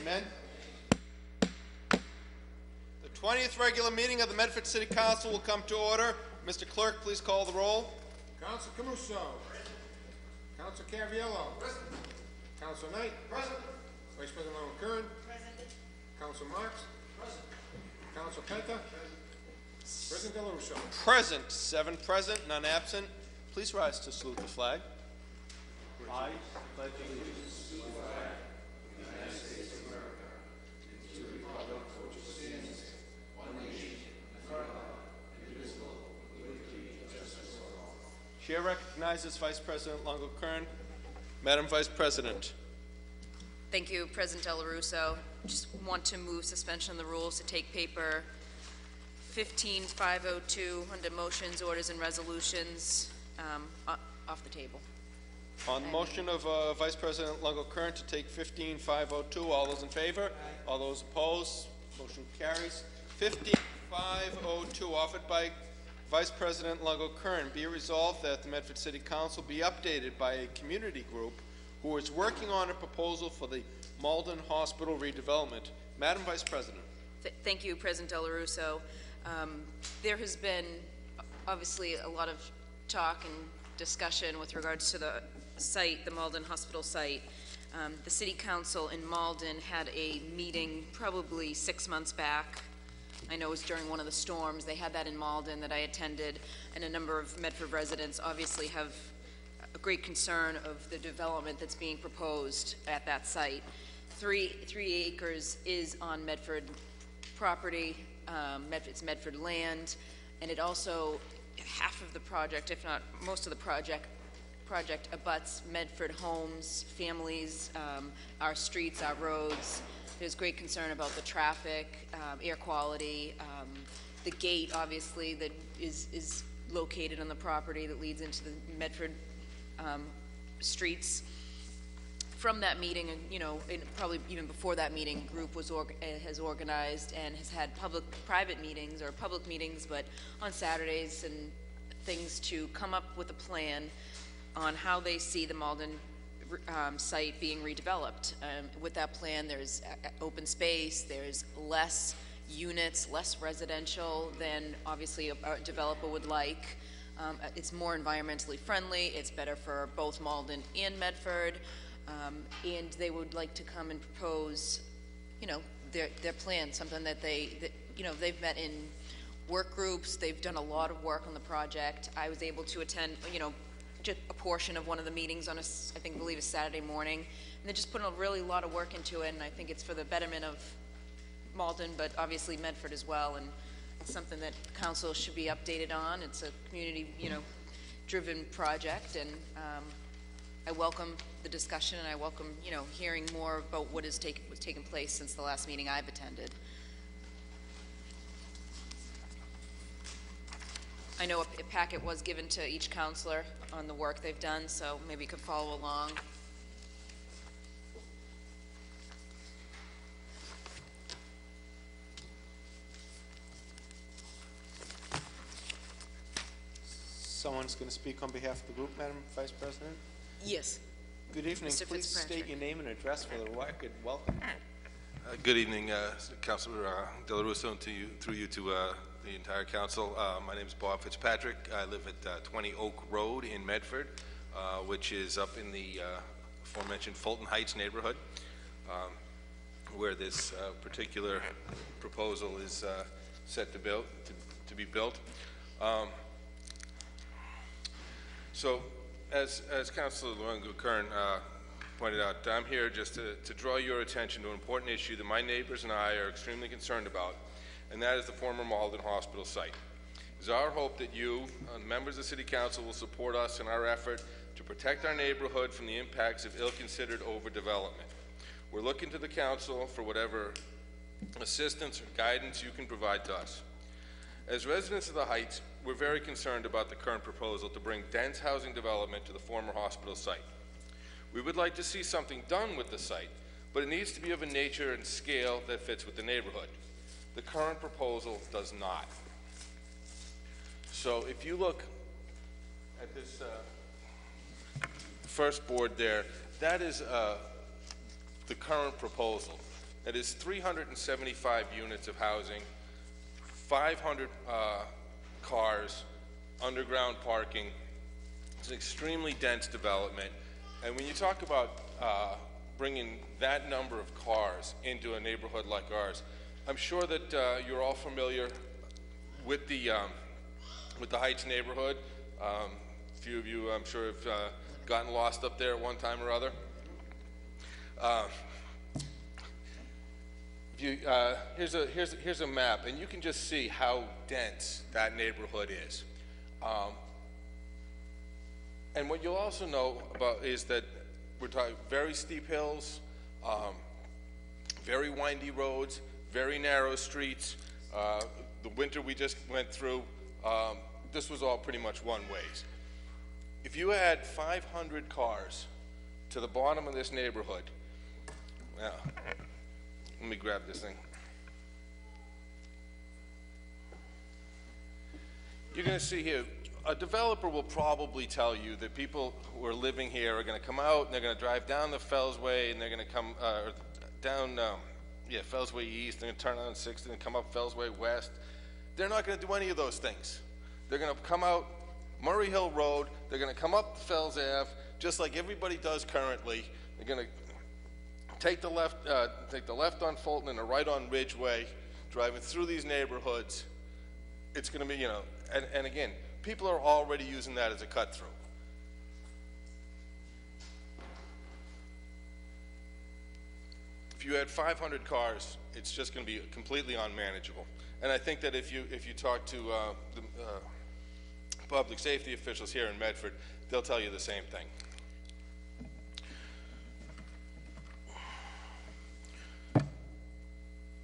Amen. The 20th regular meeting of the Medford City Council will come to order. Mr. Clerk, please call the roll. Council Camuso. Council Cavriello. Present. Council Knight. Present. Vice President Kern. Present. Council Marks. Present. Council Penta. President Del Russo. Present. 7 present, none absent. Please rise to salute the flag. I pledge allegiance to the flag of the United States of America and to the republic for which it stands, one nation, under God, indivisible, with liberty and justice for all. Chair recognizes Vice President Longo-Kern. Madam Vice President. Thank you, President Del Russo. Just want to move suspension of the rules to take paper 15502 under motions, orders, and resolutions off the table. On the motion of Vice President Longo-Kern to take 15502, all those in favor? Aye. All those opposed? Motion carries. 15502, offered by Vice President Longo-Kern. Be it resolved that the Medford City Council be updated by a community group who is working on a proposal for the Malden Hospital redevelopment. Madam Vice President. Thank you, President Del Russo. There has been obviously a lot of talk and discussion with regards to the site, the Malden Hospital site. The City Council in Malden had a meeting probably 6 months back. I know it was during one of the storms. They had that in Malden that I attended, and a number of Medford residents obviously have a great concern of the development that's being proposed at that site. 3 acres is on Medford property. It's Medford land, and it also, half of the project, if not most of the project abuts Medford homes, families, our streets, our roads. There's great concern about the traffic, air quality, the gate, obviously, that is located on the property that leads into the Medford streets. From that meeting, and probably even before that meeting, group has organized and has had private meetings or public meetings, but on Saturdays and things to come up with a plan on how they see the Malden site being redeveloped. With that plan, there's open space, there's less units, less residential than obviously a developer would like. It's more environmentally friendly, it's better for both Malden and Medford. And they would like to come and propose, their plan, something that they've met in work groups. They've done a lot of work on the project. I was able to attend, just a portion of one of the meetings on I believe a Saturday morning, and they're just putting a really lot of work into it. And I think it's for the betterment of Malden, but obviously Medford as well. And it's something that council should be updated on. It's a community, driven project, and I welcome the discussion, and I welcome, hearing more about what has taken place since the last meeting I've attended. I know a packet was given to each counselor on the work they've done, so maybe you could follow along. Someone's going to speak on behalf of the group, Madam Vice President? Yes. Good evening. Mr. Please state your name and address for the record. Welcome. Good evening, Councilor Del Russo, and through you to the entire council. My name is Bob Fitzpatrick. I live at 20 Oak Road in Medford, which is up in the aforementioned Fulton Heights neighborhood, where this particular proposal is set to be built. So, as Councilor Longo-Kern pointed out, I'm here just to draw your attention to an important issue that my neighbors and I are extremely concerned about, and that is the former Malden Hospital site. It is our hope that you, members of the City Council, will support us in our effort to protect our neighborhood from the impacts of ill-considered overdevelopment. We're looking to the Council for whatever assistance or guidance you can provide to us. As residents of the Heights, we're very concerned about the current proposal to bring dense housing development to the former hospital site. We would like to see something done with the site, but it needs to be of a nature and scale that fits with the neighborhood. The current proposal does not. So if you look at this first board there, that is the current proposal. That is 375 units of housing, 500 cars, underground parking. It's an extremely dense development. And when you talk about bringing that number of cars into a neighborhood like ours, I'm sure that you're all familiar with the Heights neighborhood. A few of you, I'm sure, have gotten lost up there at one time or other. Here's a map, and you can just see how dense that neighborhood is. And what you'll also know about is that we're talking very steep hills, very windy roads, very narrow streets. The winter we just went through, this was all pretty much one-ways. If you add 500 cars to the bottom of this neighborhood, now, let me grab this thing. You're going to see here, a developer will probably tell you that people who are living here are going to come out and they're going to drive down the Fellsway and they're going to come down, Fellsway East, they're going to turn on 6th and come up Fellsway West. They're not going to do any of those things. They're going to come out Murray Hill Road, they're going to come up Fells Ave, just like everybody does currently. They're going to take the left on Fulton and the right on Ridgeway, driving through these neighborhoods. It's going to be, and again, people are already using that as a cut-through. If you had 500 cars, it's just going to be completely unmanageable. And I think that if you talk to the public safety officials here in Medford, they'll tell you the same thing.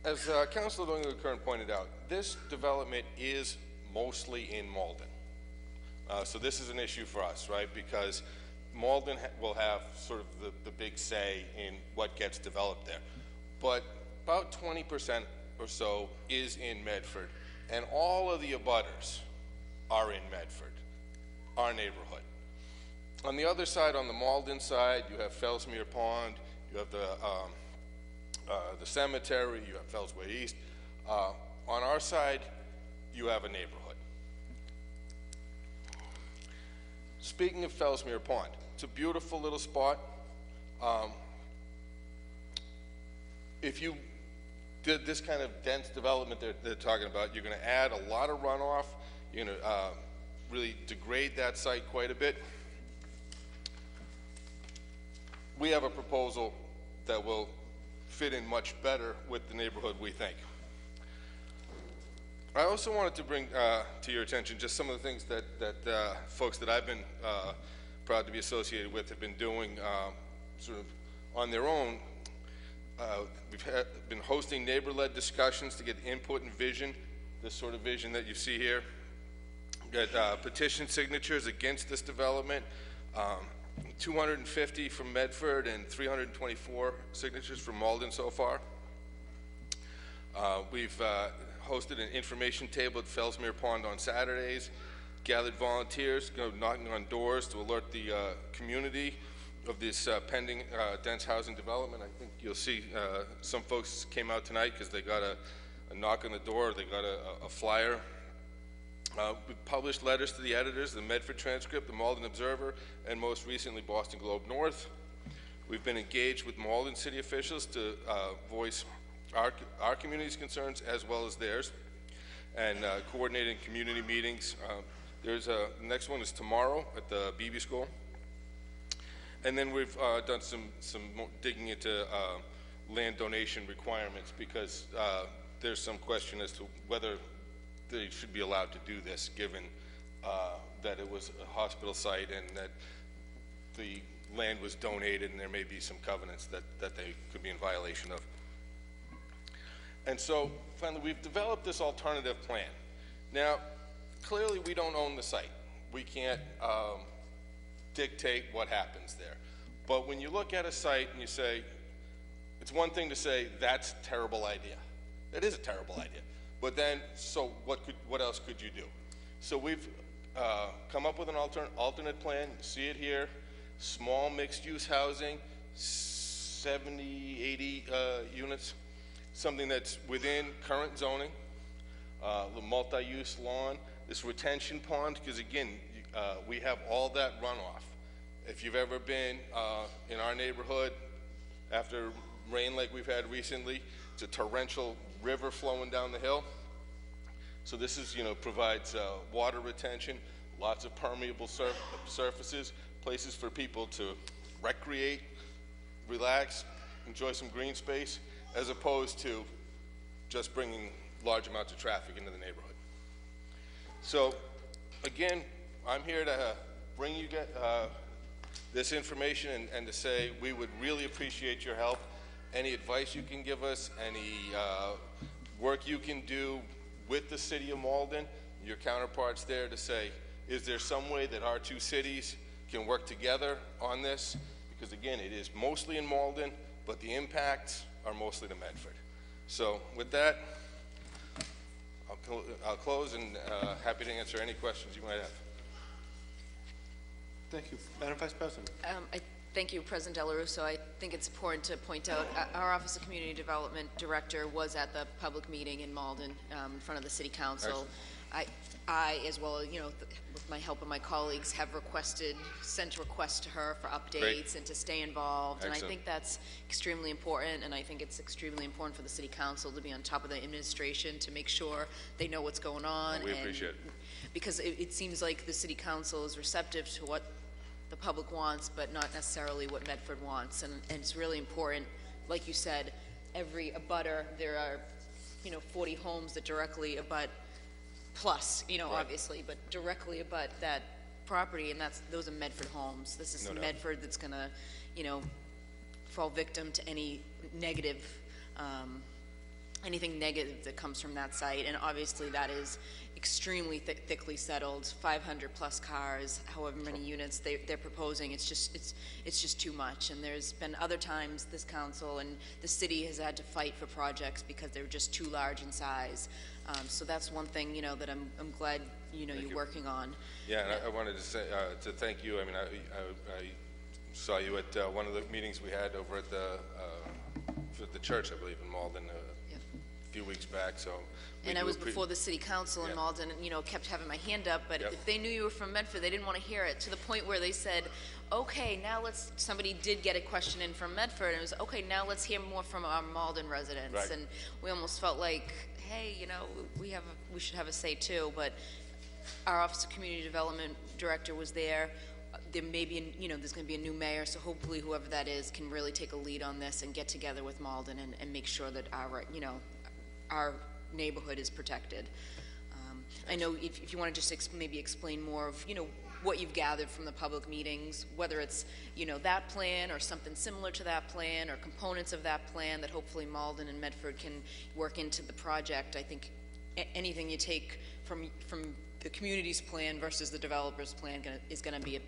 As Councilor Curran pointed out, this development is mostly in Malden. So this is an issue for us, right? Because Malden will have sort of the big say in what gets developed there. But about 20% or so is in Medford, and all of the abutters are in Medford, our neighborhood. On the other side, on the Malden side, you have Fellsmere Pond, you have the cemetery, you have Fellsway East. On our side, you have a neighborhood. Speaking of Fellsmere Pond, it's a beautiful little spot. If you did this kind of dense development they're talking about, you're going to add a lot of runoff. You're going to really degrade that site quite a bit. We have a proposal that will fit in much better with the neighborhood, we think. I also wanted to bring to your attention just some of the things that folks that I've been proud to be associated with have been doing sort of on their own. We've been hosting neighbor-led discussions to get input and vision, this sort of vision that you see here. We've got petition signatures against this development, 250 from Medford and 324 signatures from Malden so far. We've hosted an information table at Fellsmere Pond on Saturdays, gathered volunteers, go knocking on doors to alert the community of this pending dense housing development. I think you'll see some folks came out tonight because they got a knock on the door, they got a flyer. We published letters to the editors, the Medford Transcript, the Malden Observer, and most recently Boston Globe North. We've been engaged with Malden city officials to voice our community's concerns as well as theirs, and coordinating community meetings. The next one is tomorrow at the BB School. And then we've done some more digging into land donation requirements, because there's some question as to whether they should be allowed to do this, given that it was a hospital site and that the land was donated, and there may be some covenants that they could be in violation of. And so finally, we've developed this alternative plan. Now, clearly we don't own the site. We can't dictate what happens there. But when you look at a site and you say, it's one thing to say, that's a terrible idea. That is a terrible idea. But then, so what else could you do? So we've come up with an alternate plan. You see it here. Small mixed-use housing, 70, 80 units. something that's within current zoning, the multi-use lawn, this retention pond, because again, we have all that runoff. If you've ever been in our neighborhood after rain like we've had recently, it's a torrential river flowing down the hill. So this is, provides water retention, lots of permeable surfaces, places for people to recreate, relax, enjoy some green space, as opposed to just bringing large amounts of traffic into the neighborhood. So again, I'm here to bring you this information and to say we would really appreciate your help. Any advice you can give us, any work you can do with the city of Malden, your counterparts there, to say, is there some way that our two cities can work together on this? Because again, it is mostly in Malden, but the impacts are mostly to Medford. So with that, I'll close and happy to answer any questions you might have. Thank you. Madam Vice President. Thank you, President Delarusso. I think it's important to point out our Office of Community Development Director was at the public meeting in Malden in front of the City Council. I, as well, with my help of my colleagues, have sent requests to her for updates. Great. And to stay involved. Excellent. And I think that's extremely important, and I think it's extremely important for the City Council to be on top of the administration to make sure they know what's going on. We appreciate it. Because it seems like the City Council is receptive to what the public wants, but not necessarily what Medford wants, and it's really important. Like you said, every abutter, there are 40 homes that directly abut, plus right. Obviously, but directly abut that property, and those are Medford homes. This is Medford that's gonna fall victim to any negative anything negative that comes from that site, and obviously that is extremely thickly settled, 500 plus cars, however many units they're proposing. It's just too much. And there's been other times this council and the city has had to fight for projects because they're just too large in size. So that's one thing that I'm glad you're working on. Yeah, and I wanted to say to thank you. I mean, I saw you at one of the meetings we had over at the church, I believe, in Malden. A few weeks back, so. And I was before the City Council in Malden, and kept having my hand up, but if they knew you were from Medford, they didn't want to hear it, to the point where they said, okay, now somebody did get a question in from Medford, and it was, okay, now let's hear more from our Malden residents. Right. And we almost felt like, hey, we should have a say too, but our Office of Community Development Director was there. There may be, there's going to be a new mayor, so hopefully whoever that is can really take a lead on this and get together with Malden and make sure that our neighborhood is protected. I know if you want to just maybe explain more of, what you've gathered from the public meetings, whether it's, that plan or something similar to that plan or components of that plan that hopefully Malden and Medford can work into the project. I think anything you take from the community's plan versus the developer's plan is going to be,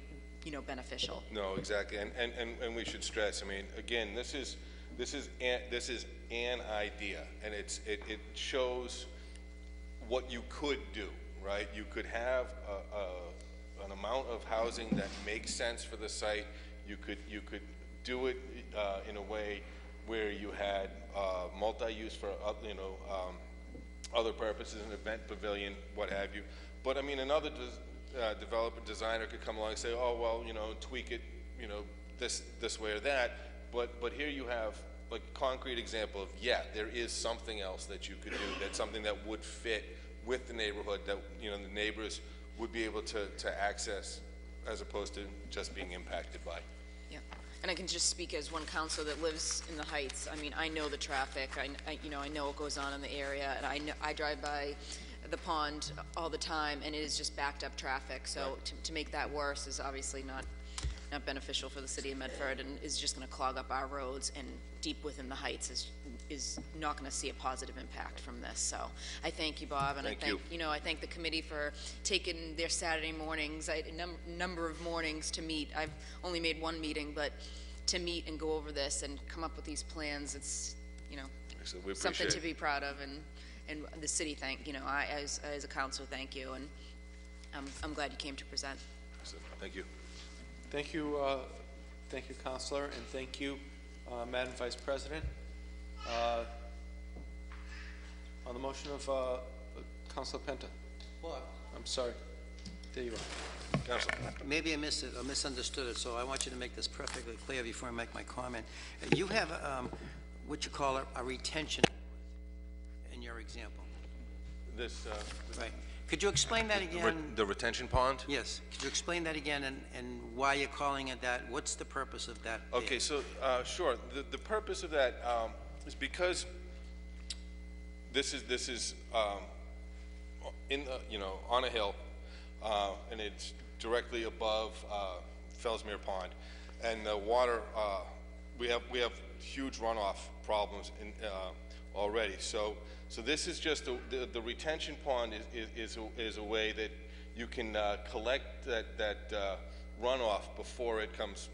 beneficial. No, exactly, and we should stress, I mean, again, this is an idea, and it shows what you could do, right? You could have an amount of housing that makes sense for the site. You could do it in a way where you had multi-use for other purposes, an event pavilion, what have you. But I mean, another developer designer could come along and say, oh well, tweak it, this way or that. But here you have like a concrete example of, there is something else that you could do, that's something that would fit with the neighborhood, that the neighbors would be able to access, as opposed to just being impacted by. Yeah, and I can just speak as one counselor that lives in the Heights. I mean, I know the traffic. I know what goes on in the area, and I drive by the pond all the time, and it is just backed up traffic. So right. to make that worse is obviously not beneficial for the city of Medford, and is just going to clog up our roads, and deep within the Heights is not going to see a positive impact from this. So I thank you, Bob, and I thank the committee for taking their Saturday mornings, a number of mornings to meet. I've only made one meeting, but to meet and go over this and come up with these plans, it's something to be proud of, and the city I as a councilor thank you, and I'm glad you came to present. Thank you. Thank you, Councilor, and thank you, Madam Vice President. On the motion of Councilor Penta. What? I'm sorry. There you are. Council. Maybe I missed it or misunderstood it, so I want you to make this perfectly clear before I make my comment. You have what you call a retention in your example. This, Right. Could you explain that again? the retention pond? Yes. Could you explain that again and why you're calling it that? What's the purpose of that? Okay, so, sure. The purpose of that is because this is in the, on a hill, and it's directly above Fellsmere Pond, and the water, we have huge runoff problems already. So this is just the retention pond is a way that you can collect that runoff before it comes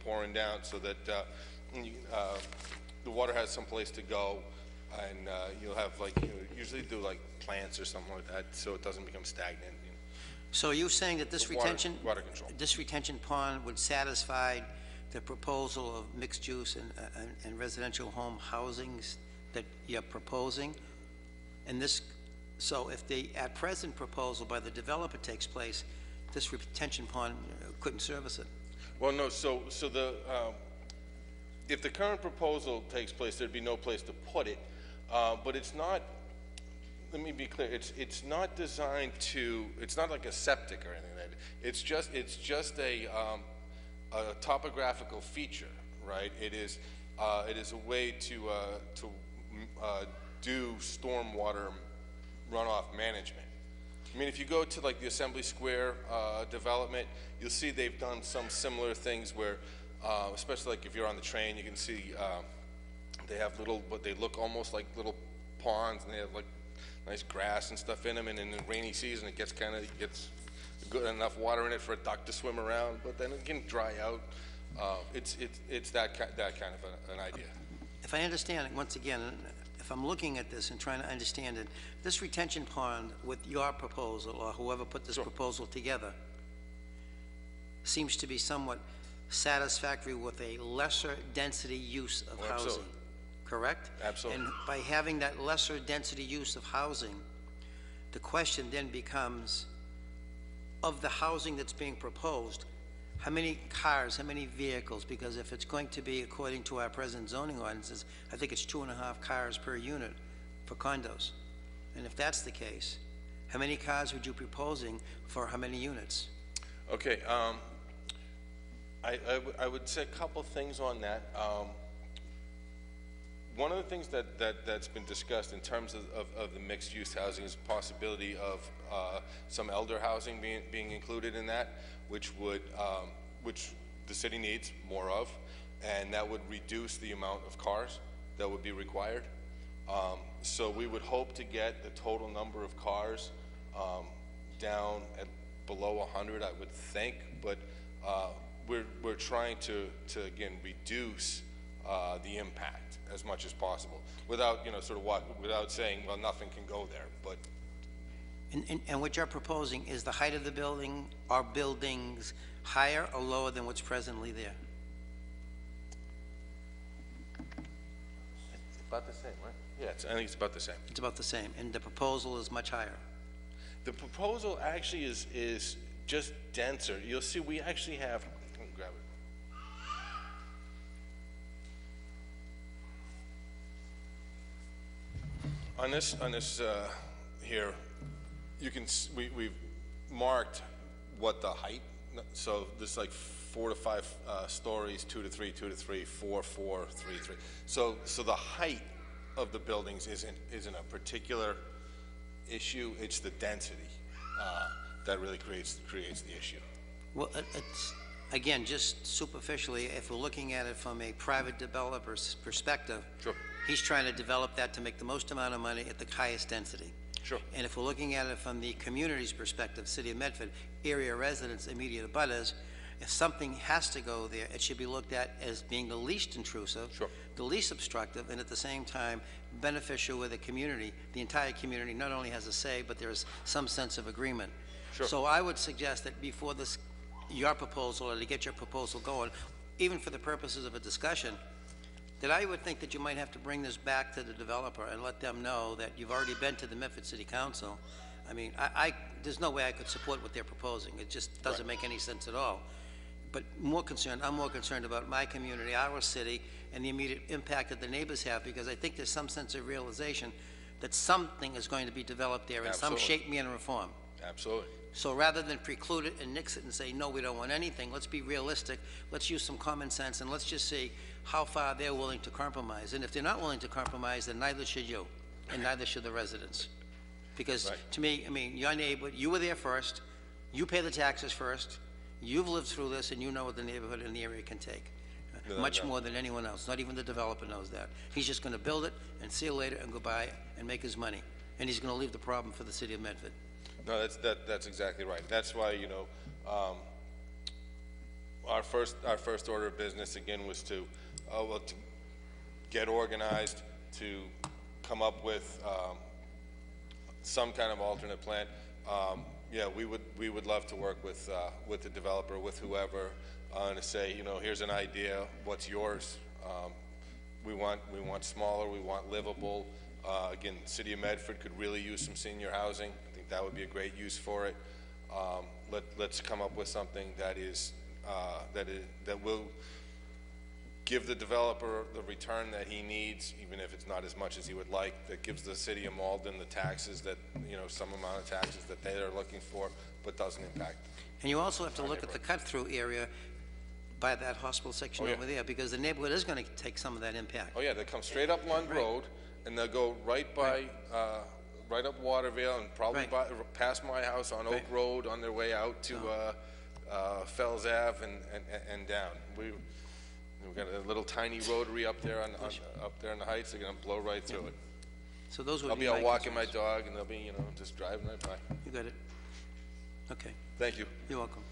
pouring down, so that the water has some place to go, and you'll have usually do plants or something like that, so it doesn't become stagnant. So you're saying that this water control. this retention pond would satisfy the proposal of mixed use and residential home housings that you're proposing? And this, so if the at present proposal by the developer takes place, this retention pond couldn't service it? Well, no. So the if the current proposal takes place, there'd be no place to put it. But it's not. Let me be clear. It's not designed to. It's not like a septic or anything like that. It's just a topographical feature, right? It is a way to do stormwater runoff management. I mean, if you go to the Assembly Square development, you'll see they've done some similar things where, especially if you're on the train, you can see they have what they look almost like little ponds, and they have nice grass and stuff in them. And in the rainy season, it gets good enough water in it for a duck to swim around, but then it can dry out. It's that kind of an idea. If I understand it, once again, if I'm looking at this and trying to understand it, this retention pond with your proposal, or whoever put this proposal together, seems to be somewhat satisfactory with a lesser density use of housing. Absolutely. Correct? Absolutely. And by having that lesser density use of housing, the question then becomes, of the housing that's being proposed, how many cars, how many vehicles? Because if it's going to be according to our present zoning ordinances, I think it's 2.5 cars per unit for condos. And if that's the case, how many cars would you be proposing for how many units? Okay, I would say a couple things on that. One of the things that's been discussed in terms of the mixed-use housing is the possibility of some elder housing being included in that, which the city needs more of, and that would reduce the amount of cars that would be required. So we would hope to get the total number of cars down at below 100, I would think, but we're trying to again reduce the impact as much as possible, without without saying, well, nothing can go there. But and what you're proposing is the height of the building or buildings higher or lower than what's presently there? it's about the same, right? Yeah, I think it's about the same. It's about the same, and the proposal is much higher. The proposal actually is just denser. You'll see we actually have. Let me grab it. On this here, you can we've marked what the height. So there's 4 to 5 stories, 2 to 3, 2 to 3, 4, 4, 3, 3. So the height of the buildings isn't a particular issue. It's the density that really creates the issue. Well, it's, again, just superficially, if we're looking at it from a private developer's perspective, Sure. He's trying to develop that to make the most amount of money at the highest density. Sure. And if we're looking at it from the community's perspective, City of Medford, area residents, immediate abutters, if something has to go there, it should be looked at as being the least intrusive, Sure. the least obstructive, and at the same time beneficial with the community. The entire community not only has a say, but there is some sense of agreement. Sure. So I would suggest that before your proposal, or to get your proposal going, even for the purposes of a discussion, that I would think that you might have to bring this back to the developer and let them know that you've already been to the Medford City Council. I mean, there's no way I could support what they're proposing. It just doesn't make any sense at all. But I'm more concerned about my community, our city, and the immediate impact that the neighbors have, because I think there's some sense of realization that something is going to be developed there in some shape, manner, or form. Absolutely. So rather than preclude it and nix it and say, no, we don't want anything, let's be realistic, let's use some common sense, and let's just see how far they're willing to compromise. And if they're not willing to compromise, then neither should you, and neither should the residents. Because to me, I mean, your neighbor, you were there first, you pay the taxes first, you've lived through this, and you know what the neighborhood and the area can take. Much more than anyone else. Not even the developer knows that. He's just going to build it and see you later and go by and make his money. And he's going to leave the problem for the city of Medford. No, that's exactly right. That's why, you know, our first order of business again was to get organized, to come up with some kind of alternate plan. Yeah, we would love to work with the developer, with whoever, to say, you know, here's an idea. What's yours? We want smaller. We want livable. Again, City of Medford could really use some senior housing. I think that would be a great use for it. Let's come up with something that will give the developer the return that he needs, even if it's not as much as he would like, that gives the city of Malden the taxes that, you know, some amount of taxes that they are looking for, but doesn't impact. And you also have to look at the cut-through area by that hospital section over there, because the neighborhood is going to take some of that impact. Oh yeah, they come straight up Lund Road, and they'll go right by, right up Watervale, and probably past my house on Oak Road on their way out to Fells Ave and down. We've got a little tiny rotary up there up there in the heights. They're going to blow right through it. So those would I'll be out my walking concerns. my dog, and they'll be, you know, just driving right by. You got it. Okay. Thank you. You're welcome.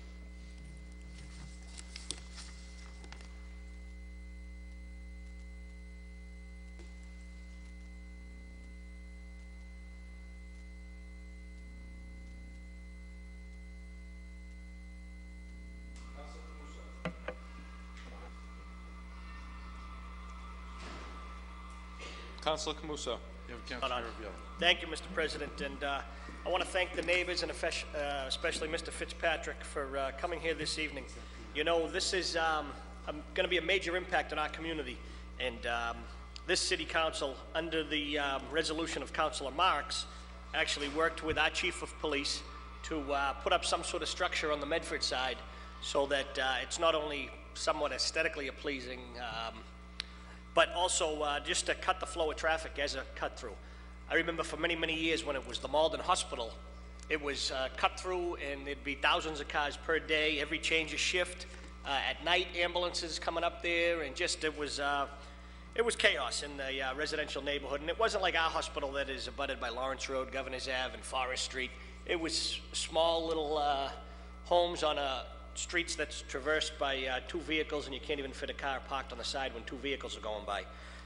Councilor Camuso. Thank you, Mr. President, and I want to thank the neighbors and especially Mr. Fitzpatrick for coming here this evening. You know, this is going to be a major impact on our community, and this city council, under the resolution of Councilor Marks, actually worked with our chief of police to put up some sort of structure on the Medford side so that it's not only somewhat aesthetically pleasing, but also just to cut the flow of traffic as a cut through. I remember for many, many years when it was the Malden Hospital, it was cut through and there'd be thousands of cars per day, every change of shift. At night, ambulances coming up there, and just it was chaos in the residential neighborhood. And it wasn't like our hospital that is abutted by Lawrence Road, Governor's Ave, and Forest Street. It was small little homes on streets that's traversed by two vehicles, and you can't even fit a car parked on the side when two vehicles are going by.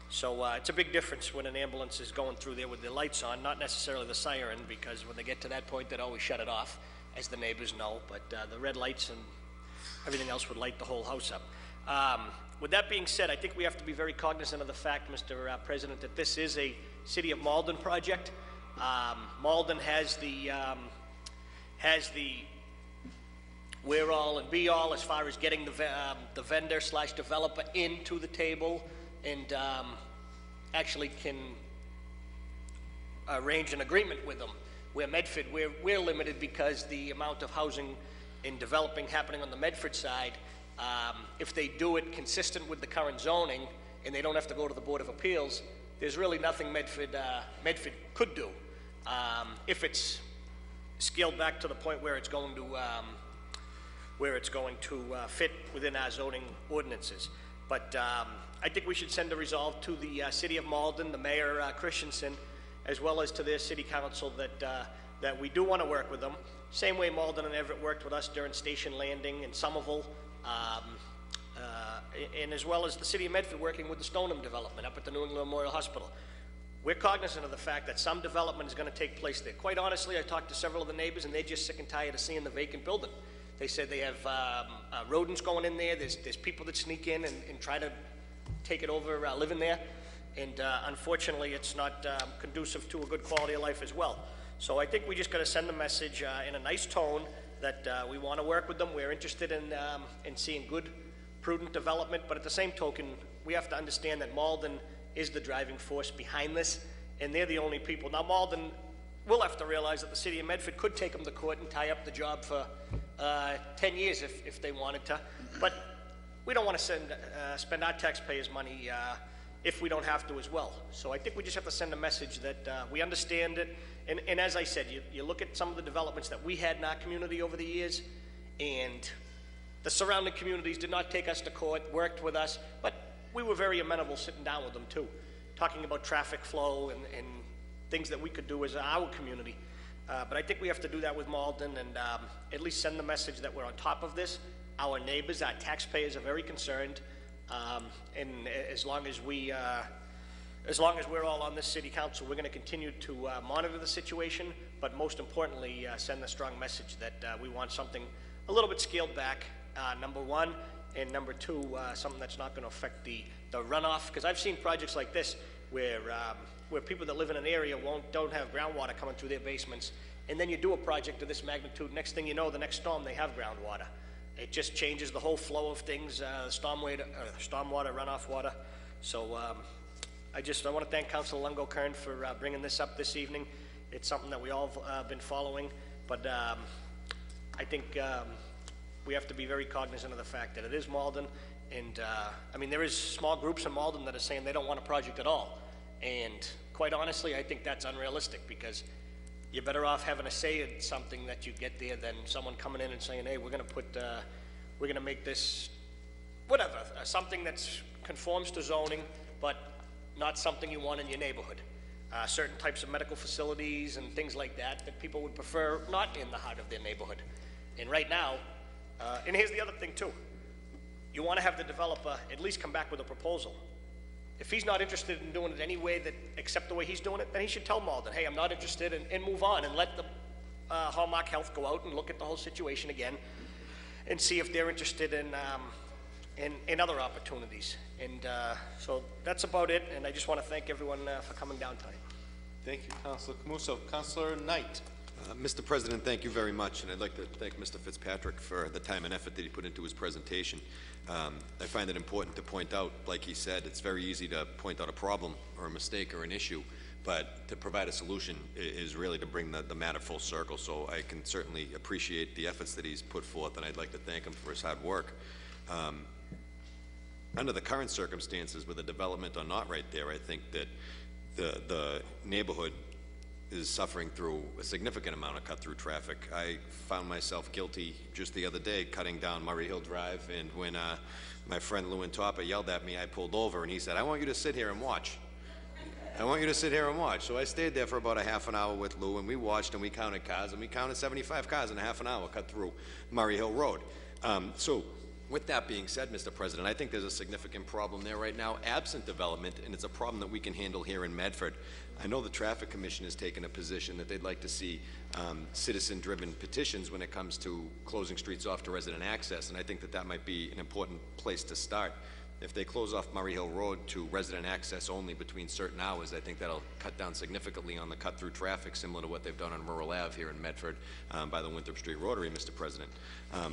So it's a big difference when an ambulance is going through there with the lights on, not necessarily the siren, because when they get to that point, they'd always shut it off, as the neighbors know, but the red lights and everything else would light the whole house up. With that being said, I think we have to be very cognizant of the fact, Mr. President, that this is a City of Malden project. Malden has the where all and be all as far as getting the vendor / developer into the table, and actually can arrange an agreement with them. Where Medford, we're limited because the amount of housing in developing happening on the Medford side, if they do it consistent with the current zoning and they don't have to go to the Board of Appeals, there's really nothing Medford could do if it's scaled back to the point where it's going to fit within our zoning ordinances. But I think we should send a resolve to the City of Malden, the Mayor Christensen, as well as to their City Council that we do want to work with them. Same way Malden and Everett worked with us during Station Landing and Somerville, and as well as the City of Medford working with the Stoneham development up at the New England Memorial Hospital. We're cognizant of the fact that some development is going to take place there. Quite honestly, I talked to several of the neighbors, and they're just sick and tired of seeing the vacant building. They said they have rodents going in there. There's people that sneak in and try to take it over living there, and unfortunately, it's not conducive to a good quality of life as well. So I think we just got to send a message in a nice tone that we want to work with them. We're interested in seeing good, prudent development, but at the same token, we have to understand that Malden is the driving force behind this, and they're the only people. Now, Malden will have to realize that the city of Medford could take them to court and tie up the job for 10 years if they wanted to, but we don't want to spend our taxpayers' money if we don't have to as well. So I think we just have to send a message that we understand it, and as I said, you look at some of the developments that we had in our community over the years, and the surrounding communities did not take us to court, worked with us, but we were very amenable sitting down with them too, talking about traffic flow and things that we could do as our community. But I think we have to do that with Malden and at least send the message that we're on top of this. Our neighbors, our taxpayers are very concerned, and as long as we're all on this city council, we're going to continue to monitor the situation, but most importantly, send a strong message that we want something a little bit scaled back, number one, and number two, something that's not going to affect the runoff, because I've seen projects like this where people that live in an area don't have groundwater coming through their basements, and then you do a project of this magnitude, next thing you know, the next storm they have groundwater. It just changes the whole flow of things, stormwater runoff water. So I want to thank Councilor Lungo-Kern for bringing this up this evening. It's something that we all have been following, but I think we have to be very cognizant of the fact that it is Malden, and I mean, there is small groups in Malden that are saying they don't want a project at all, and quite honestly, I think that's unrealistic, because you're better off having a say in something that you get there than someone coming in and saying, hey, we're going to make this whatever, something that conforms to zoning, but not something you want in your neighborhood. Certain types of medical facilities and things like that people would prefer not in the heart of their neighborhood. And right now, and here's the other thing too, you want to have the developer at least come back with a proposal. If he's not interested in doing it any way except the way he's doing it, then he should tell Malden, hey, I'm not interested, and move on, and let the Hallmark Health go out and look at the whole situation again and see if they're interested in other opportunities. And so that's about it, and I just want to thank everyone for coming down tonight. Thank you, Councilor Camuso. Councilor Knight. Mr. President, thank you very much, and I'd like to thank Mr. Fitzpatrick for the time and effort that he put into his presentation. I find it important to point out, like he said, it's very easy to point out a problem or a mistake or an issue, but to provide a solution is really to bring the matter full circle. So I can certainly appreciate the efforts that he's put forth, and I'd like to thank him for his hard work. Under the current circumstances, with the development or not right there, I think that the neighborhood is suffering through a significant amount of cut-through traffic. I found myself guilty just the other day cutting down Murray Hill Drive, and when my friend Lewin Topper yelled at me, I pulled over, and he said, I want you to sit here and watch. I want you to sit here and watch. So I stayed there for about a half an hour with Lou, and we watched and we counted cars, and we counted 75 cars in a half an hour cut through Murray Hill Road. So with that being said, Mr. President, I think there's a significant problem there right now, absent development, and it's a problem that we can handle here in Medford. I know the Traffic Commission has taken a position that they'd like to see citizen-driven petitions when it comes to closing streets off to resident access, and I think that that might be an important place to start. If they close off Murray Hill Road to resident access only between certain hours, I think that'll cut down significantly on the cut-through traffic, similar to what they've done on Rural Ave here in Medford by the Winthrop Street Rotary, Mr. President.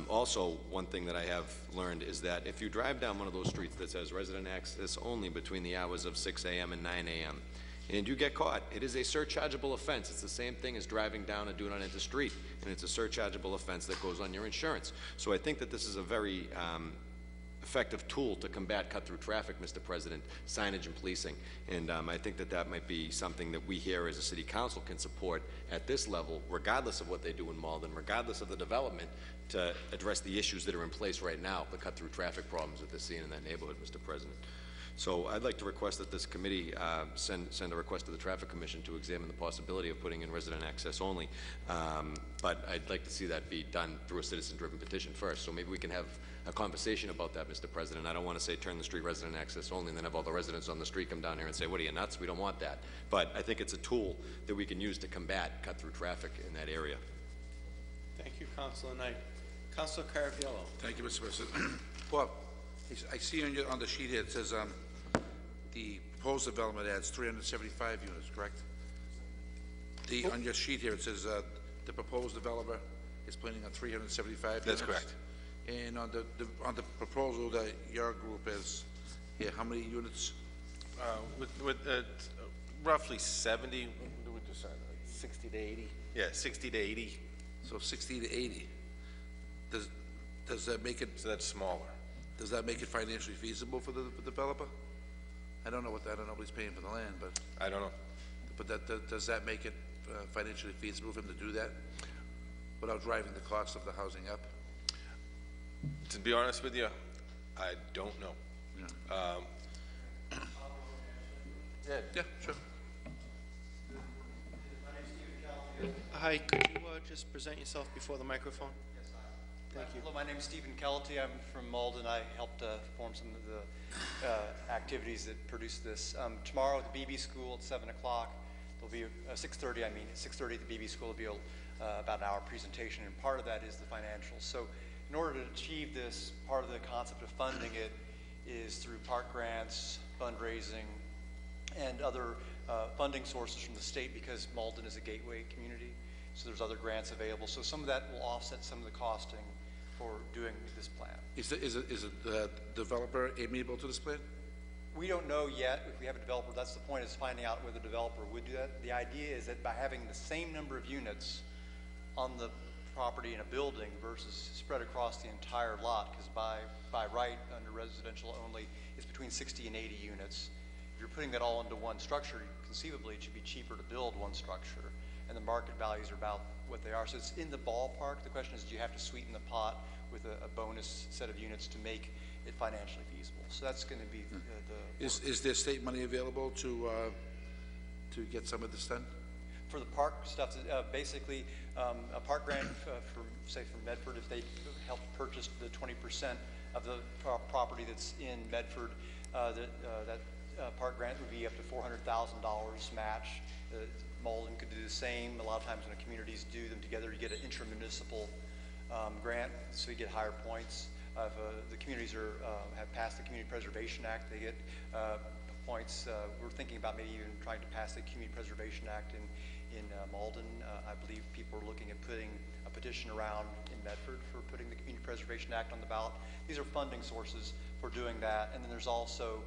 Also, one thing that I have learned is that if you drive down one of those streets that says resident access only between the hours of 6 a.m. and 9 a.m., and you get caught, it is a surchargeable offense. It's the same thing as driving down a do not enter street, and it's a surchargeable offense that goes on your insurance. So I think that this is a very effective tool to combat cut-through traffic, Mr. President, signage and policing. And I think that that might be something that we here as a city council can support at this level, regardless of what they do in Malden, regardless of the development, to address the issues that are in place right now, the cut-through traffic problems that they're seeing in that neighborhood, Mr. President. So I'd like to request that this committee send a request to the Traffic Commission to examine the possibility of putting in resident access only. But I'd like to see that be done through a citizen-driven petition first. So maybe we can have a conversation about that, Mr. President. I don't want to say turn the street resident access only and then have all the residents on the street come down here and say, what are you, nuts? We don't want that. But I think it's a tool that we can use to combat cut-through traffic in that area. Thank you, Councilor Knight. Councilor Caraviello. Thank you, Mr. President. Bob, I see on the sheet here it says the proposed development adds 375 units, correct? On your sheet here, it says, the proposed developer is planning on 375 units? That's correct. And on the proposal that your group is, yeah, how many units? With roughly 70, what do we decide, 60 to 80? Yeah, 60 to 80. So 60 to 80. Does that make it? So that's smaller. Does that make it financially feasible for the developer? I don't know what he's paying for the land, but. I don't know. But does that make it financially feasible for him to do that without driving the cost of the housing up? To be honest with you, I don't know. Yeah. Yeah, sure. Hi, could you just present yourself before the microphone? Yes, Thank you. Hello, my name is Stephen Kelty. I'm from Malden. I helped form some of the activities that produced this. Tomorrow at the BB School at 7 o'clock, there'll be 6:30. At 6:30 at the BB School, there'll be about an hour presentation, and part of that is the financials. So, in order to achieve this, part of the concept of funding it is through park grants, fundraising, and other funding sources from the state, because Malden is a gateway community. So there's other grants available. So some of that will offset some of the costing for doing this plan. Is the developer amenable to this plan? We don't know yet if we have a developer. That's the point, is finding out whether the developer would do that. The idea is that by having the same number of units on the property in a building versus spread across the entire lot, because by right under residential only, it's between 60 and 80 units. If you're putting that all into one structure, conceivably it should be cheaper to build one structure, and the market values are about what they are. So it's in the ballpark. The question is, do you have to sweeten the pot with a bonus set of units to make it financially feasible? So that's going to be Is there state money available to get some of this done? For the park stuff, basically a park grant from Medford, if they help purchase the 20% of the property that's in Medford, that park grant would be up to $400,000 match. Malden could do the same. A lot of times when communities do them together, you get an intramunicipal grant, so you get higher points. If the communities have passed the Community Preservation Act, they get points. We're thinking about maybe even trying to pass the Community Preservation Act in Malden. I believe people are looking at putting a petition around in Medford for putting the Community Preservation Act on the ballot. These are funding sources for doing that. And then there's also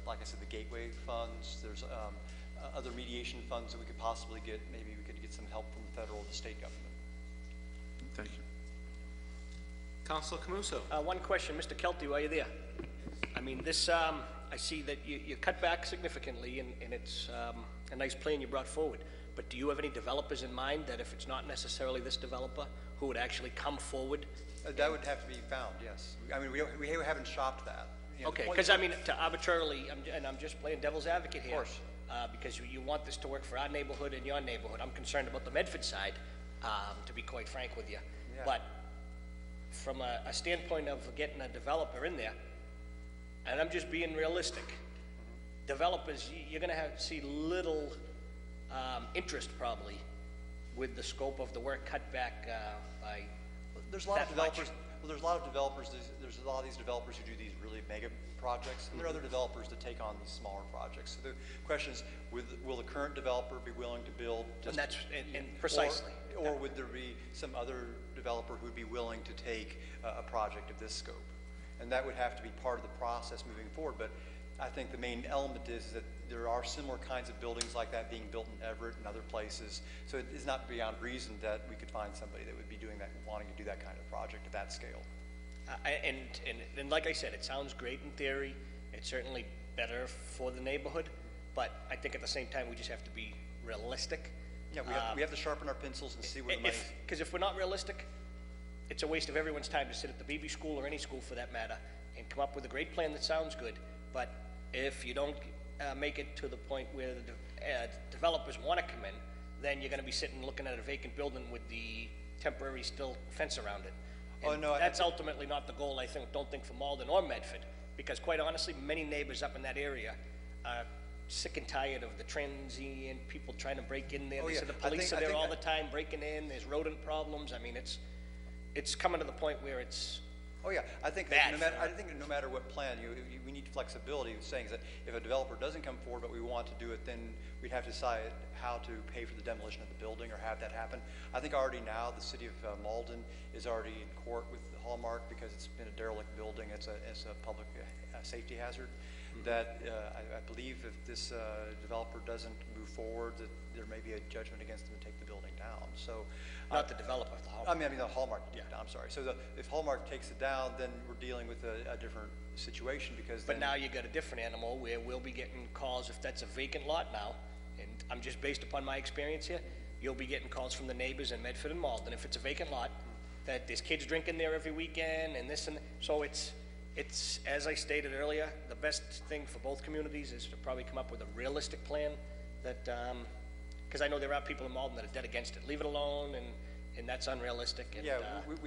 like I said, the gateway funds. There's other mediation funds that we could possibly get. Maybe we could get some help from the federal or the state government. Thank you. Councilor Camuso. One question, Mr. Kelty, while you're there. I mean, this, I see that you cut back significantly, and it's a nice plan you brought forward. But do you have any developers in mind that if it's not necessarily this developer, who would actually come forward? That would have to be found, yes. I mean, we haven't shopped that. You know, okay, because I mean, to arbitrarily, and I'm just playing devil's advocate here. Of course. Because you want this to work for our neighborhood and your neighborhood. I'm concerned about the Medford side, to be quite frank with you. Yeah. But from a standpoint of getting a developer in there, and I'm just being realistic, developers, you're going to see little interest probably with the scope of the work cut back by there's a lot of that developers. much. Well, there's a lot of developers. There's a lot of these developers who do these really mega projects, and there are other developers that take on these smaller projects. So the question is, will the current developer be willing to build? Just, and precisely. Or would there be some other developer who would be willing to take a project of this scope? And that would have to be part of the process moving forward. But I think the main element is that there are similar kinds of buildings like that being built in Everett and other places. So it is not beyond reason that we could find somebody that would be doing that, wanting to do that kind of project at that scale. And like I said, it sounds great in theory. It's certainly better for the neighborhood. But I think at the same time, we just have to be realistic. Yeah, we have to sharpen our pencils and see where the money. Because if we're not realistic, it's a waste of everyone's time to sit at the BB school or any school for that matter and come up with a great plan that sounds good. But if you don't make it to the point where the developers want to come in, then you're going to be sitting looking at a vacant building with the temporary still fence around it. And that's ultimately not the goal, I don't think, for Malden or Medford, because quite honestly, many neighbors up in that area are sick and tired of the transient people trying to break in there. They say the police are there all the time breaking in. There's rodent problems. I mean, it's coming to the point where it's Oh, yeah, I think that no matter what plan, we need flexibility. Saying that if a developer doesn't come forward but we want to do it, then we'd have to decide how to pay for the demolition of the building or have that happen. I think already now the city of Malden is already in court with Hallmark because it's been a derelict building. It's a public safety hazard. That I believe if this developer doesn't move forward, that there may be a judgment against them to take the building down. So, not the developer, the Hallmark. I mean the Hallmark. Yeah, I'm sorry. So if Hallmark takes it down, then we're dealing with a different situation because. But now you got a different animal where we'll be getting calls if that's a vacant lot now, and I'm just based upon my experience here. You'll be getting calls from the neighbors in Medford and Malden if it's a vacant lot, that there's kids drinking there every weekend and this and so it's, as I stated earlier, the best thing for both communities is to probably come up with a realistic plan that, because I know there are people in Malden that are dead against it. Leave it alone, and that's unrealistic. And, yeah,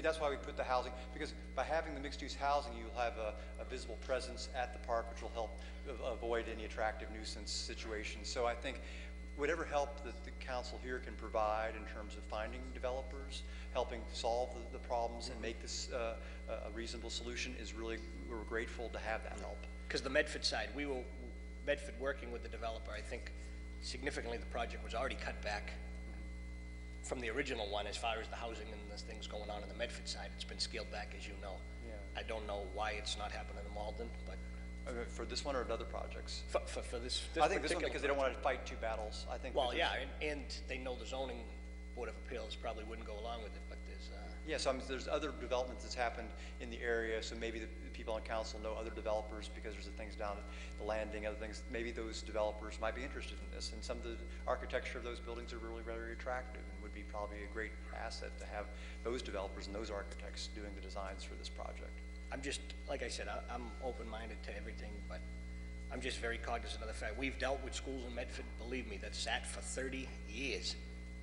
that's why we put the housing, because by having the mixed-use housing, you'll have a visible presence at the park, which will help avoid any attractive nuisance situations. So I think whatever help that the council here can provide in terms of finding developers, helping solve the problems and make this a reasonable solution is really, we're grateful to have that help. Because the Medford side, Medford working with the developer, I think significantly the project was already cut back from the original one as far as the housing and the things going on the Medford side. It's been scaled back, as you know. Yeah. I don't know why it's not happening in Malden, but for this one or other projects? For this I think this one because they don't want to fight two battles. I think. Well, yeah, and they know the zoning board of appeals probably wouldn't go along with it, but there's. Yeah, so I mean, there's other developments that's happened in the area. So maybe the people on council know other developers because there's the things down at the landing, other things. Maybe those developers might be interested in this, and some of the architecture of those buildings are really very attractive, and would be probably a great asset to have those developers and those architects doing the designs for this project. I'm just, like I said, I'm open-minded to everything, but I'm just very cognizant of the fact we've dealt with schools in Medford, believe me, that sat for 30 years.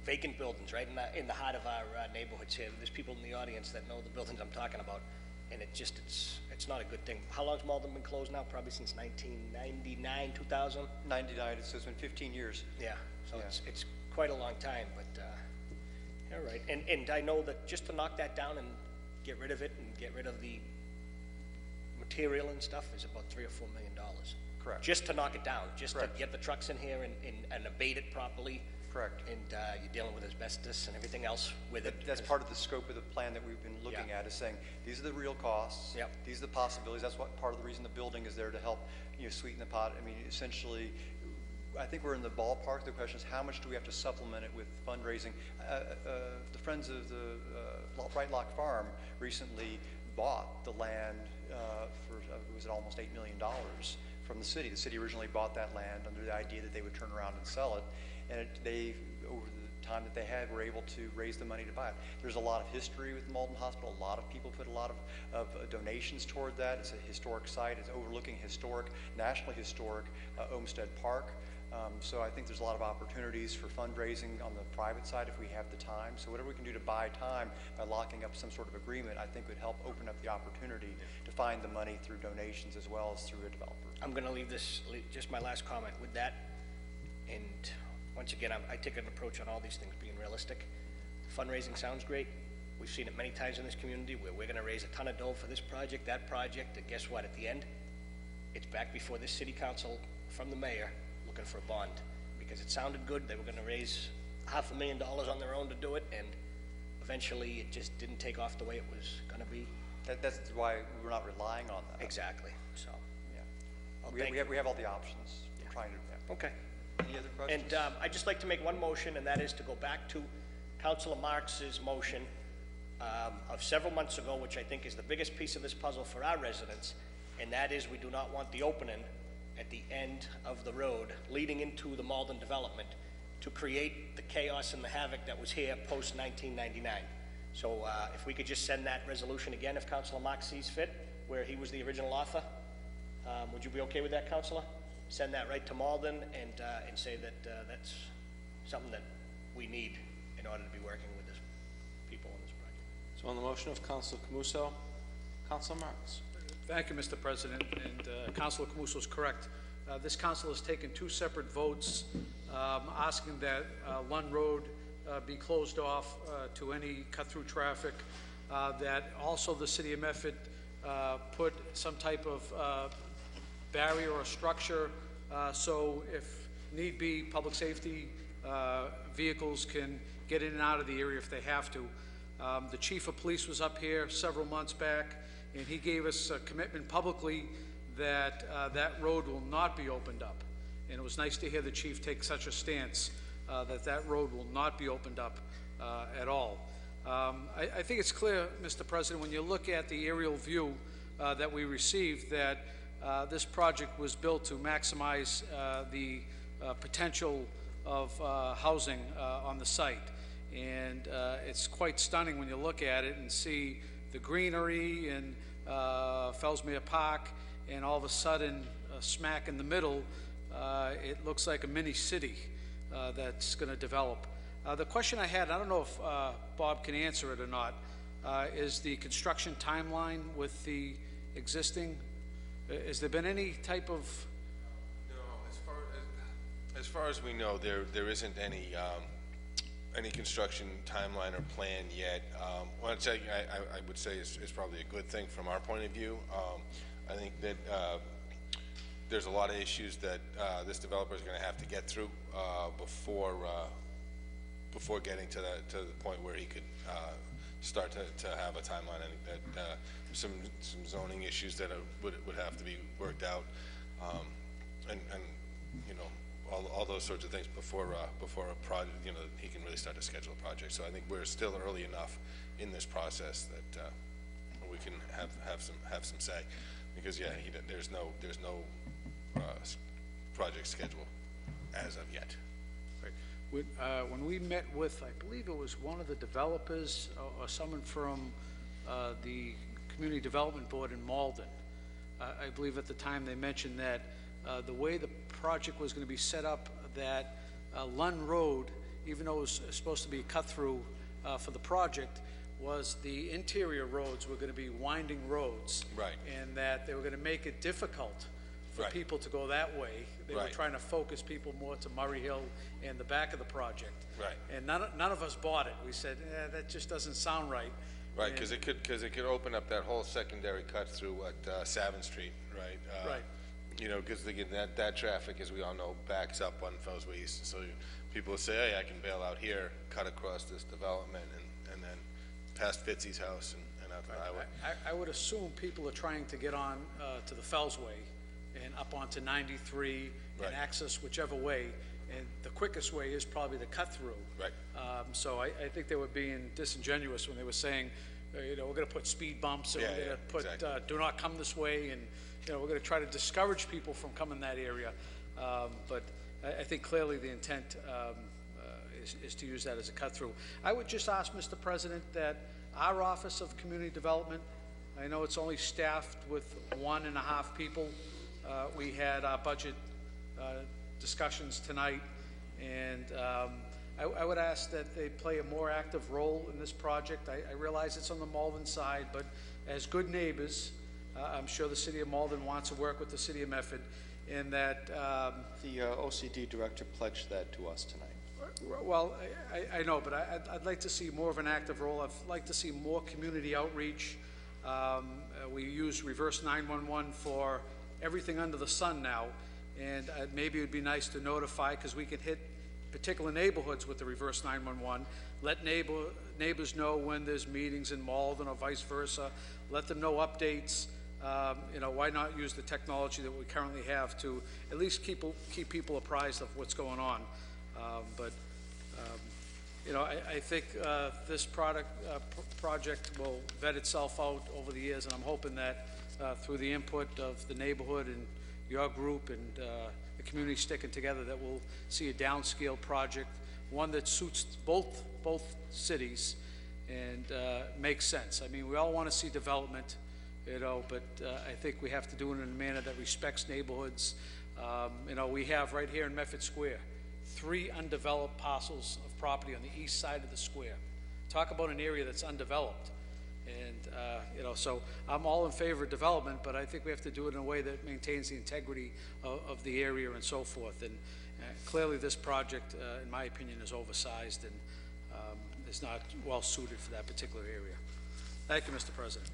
Vacant buildings right in the heart of our neighborhoods here. There's people in the audience that know the buildings I'm talking about, and it's not a good thing. How long's Malden been closed now? Probably since 1999, 2000? 99, so it's been 15 years. Yeah, so yeah. It's quite a long time, but all right. And I know that just to knock that down and get rid of it and get rid of the material and stuff is about $3 or $4 million. Correct. Just to knock it down, just Correct. to get the trucks in here and abate it properly. Correct. And you're dealing with asbestos and everything else with it. That's part of the scope of the plan that we've been looking at, is saying these are the real costs. Yep. These are the possibilities. That's what part of the reason the building is there, to help sweeten the pot. I mean, essentially, I think we're in the ballpark. The question is, how much do we have to supplement it with fundraising? The Friends of the Bright Lock Farm recently bought the land was it almost $8 million from the city. The city originally bought that land under the idea that they would turn around and sell it, and they, over the time that they had, were able to raise the money to buy it. There's a lot of history with Malden Hospital. A lot of people put a lot of donations toward that. It's a historic site. It's overlooking nationally historic Olmsted Park. So I think there's a lot of opportunities for fundraising on the private side if we have the time. So whatever we can do to buy time by locking up some sort of agreement, I think would help open up the opportunity to find the money through donations as well as through a developer. I'm going to leave just my last comment with that. And once again, I take an approach on all these things being realistic. Fundraising sounds great. We've seen it many times in this community where we're going to raise a ton of dough for this project, that project, and guess what? At the end, it's back before this city council from the mayor looking for a bond, because it sounded good. They were going to raise $500,000 on their own to do it, and eventually it just didn't take off the way it was going to be. That's why we're not relying on that. Exactly. So, yeah, well, we have all the options. We're trying to. Yeah. Okay. Any other questions? And I'd just like to make one motion, and that is to go back to Councilor Marx's motion of several months ago, which I think is the biggest piece of this puzzle for our residents, and that is we do not want the opening at the end of the road leading into the Malden development to create the chaos and the havoc that was here post 1999. So if we could just send that resolution again, if Councilor Marx sees fit, where he was the original author, would you be okay with that, Councilor? Send that right to Malden and say that that's something that we need in order to be working with this people on this project. So on the motion of Councilor Camuso, Councilor Marx. Thank you, Mr. President, and Councilor Camuso is correct. This council has taken two separate votes asking that Lund Road be closed off to any cut-through traffic, that also the City of Medford put some type of barrier or structure, so if need be, public safety vehicles can get in and out of the area if they have to. The chief of police was up here several months back, and he gave us a commitment publicly that that road will not be opened up. And it was nice to hear the chief take such a stance that that road will not be opened up at all. I think it's clear, Mr. President, when you look at the aerial view that we received, that this project was built to maximize the potential of housing on the site. And it's quite stunning when you look at it and see the greenery and Fellsmere Park, and all of a sudden, smack in the middle, it looks like a mini city that's going to develop. The question I had, I don't know if Bob can answer it or not, is the construction timeline with the existing. Has there been any type of? No, as far as we know, there isn't any construction timeline or plan yet. What I would say is probably a good thing from our point of view. I think that there's a lot of issues that this developer is going to have to get through before getting to the point where he could start to have a timeline. I think that some zoning issues that would have to be worked out, and you know, all those sorts of things before a project, you know, he can really start to schedule a project. So I think we're still early enough in this process that we can have some say, because yeah, there's no project schedule as of yet. When we met with, I believe it was one of the developers or someone from the Community Development Board in Malden, I believe at the time they mentioned that the way the project was going to be set up, that Lund Road, even though it was supposed to be cut through for the project, was the interior roads were going to be winding roads. Right. And that they were going to make it difficult for right. people to go that way. They right. were trying to focus people more to Murray Hill and the back of the project. Right. And none of us bought it. We said, that just doesn't sound right. Right, because it could open up that whole secondary cut through at Savin Street, right? Right. You know, because again, that traffic, as we all know, backs up on Fellsway East. So people will say, hey, I can bail out here, cut across this development, and then past Fitzy's house and out the highway. I would assume people are trying to get on to the Fellsway and up onto 93 right. and access whichever way. And the quickest way is probably the cut through. Right. So I think they were being disingenuous when they were saying, you know, we're going to put speed bumps, and we're going to put exactly. Do not come this way, and you know, we're going to try to discourage people from coming that area. But I think clearly the intent is to use that as a cut through. I would just ask, Mr. President, that our Office of Community Development, I know it's only staffed with 1.5 people. We had our budget discussions tonight, and I would ask that they play a more active role in this project. I realize it's on the Malden side, but as good neighbors, I'm sure the City of Malden wants to work with the City of Medford, in that The OCD director pledged that to us tonight. well, I know, but I'd like to see more of an active role. I'd like to see more community outreach. We use reverse 911 for everything under the sun now, and maybe it would be nice to notify, because we can hit particular neighborhoods with the reverse 911. Let neighbors know when there's meetings in Malden or vice versa. Let them know updates. You know, why not use the technology that we currently have to at least keep people apprised of what's going on? You know, I think this project will vet itself out over the years, and I'm hoping that through the input of the neighborhood and your group and the community sticking together, that we'll see a downscale project, one that suits both cities and makes sense. I mean, we all want to see development, you know, but I think we have to do it in a manner that respects neighborhoods. You know, we have right here in Medford Square 3 undeveloped parcels of property on the east side of the square. Talk about an area that's undeveloped. And, you know, so I'm all in favor of development, but I think we have to do it in a way that maintains the integrity of the area and so forth. And clearly this project, in my opinion, is oversized and is not well suited for that particular area. Thank you, Mr. President.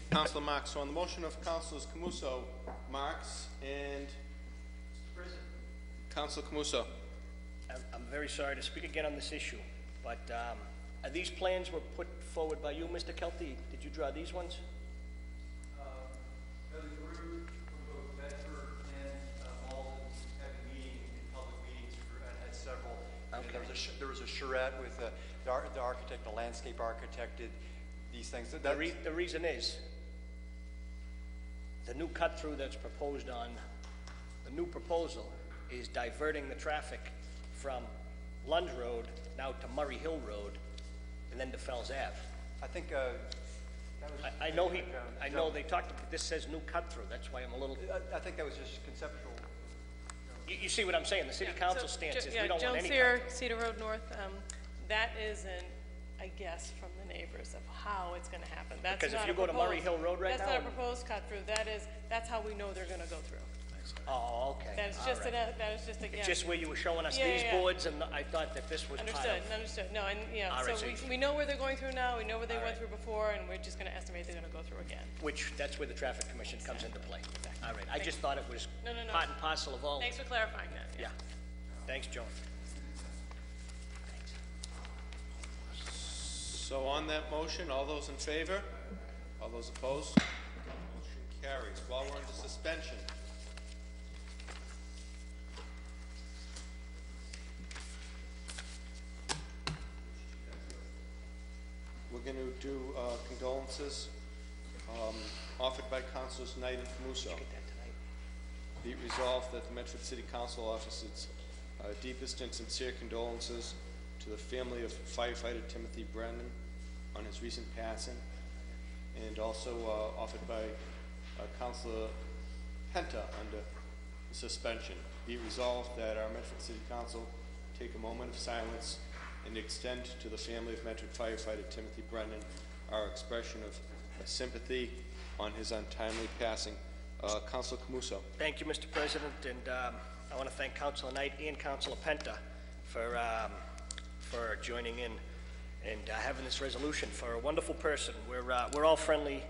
Thank Councilor Marks. So on the motion of Councilors Camuso, Marks, and Councilor Camuso. I'm very sorry to speak again on this issue, but these plans were put forward by you, Mr. Kelty. Did you draw these ones? The group from both Medford and Malden had a meeting in public meetings had several. Okay. There was a charrette with the architect, the landscape architect did these things. The reason is the new cut through that's proposed on the new proposal is diverting the traffic from Lunge Road now to Murray Hill Road and then to Fells Ave. I think I know they talked about, this says new cut through, that's why I'm a little, I think that was just conceptual. you see what I'm saying, the city council stance is we don't want Joan any Sear, cut through. Cedar Road North, that isn't a guess from the neighbors of how it's gonna happen. That's Because if not you a go to Murray proposed- Hill Road right That's now not a proposed cut through, that's how we know they're gonna go through. Oh, okay. That's all just, right. that is just a guess. It's just where you were showing us Yeah, these yeah. boards, and I thought that this was part Understood, of. understood, no, and, yeah, All right, so so we know where they're going through now, we know where they All went right. through before, and we're just gonna estimate they're gonna go through again. Which, that's where the traffic commission comes into play. All right, I just thought it was No. part and parcel of all. Thanks for clarifying that. Yeah. Thanks, Joan. So on that motion, all those in favor? All those opposed? Motion carries. While we're under suspension, we're going to do condolences offered by Councilors Knight and Camuso. Be it resolved that the Medford City Council offers its deepest and sincere condolences to the family of firefighter Timothy Brennan on his recent passing, and also offered by Councilor Penta under suspension. Be it resolved that our Medford City Council take a moment of silence and extend to the family of Medford firefighter Timothy Brennan our expression of sympathy on his untimely passing. Councilor Camuso. Thank you, Mr. President, and I want to thank Councilor Knight and Councilor Penta for joining in and having this resolution for a wonderful person. We're all friendly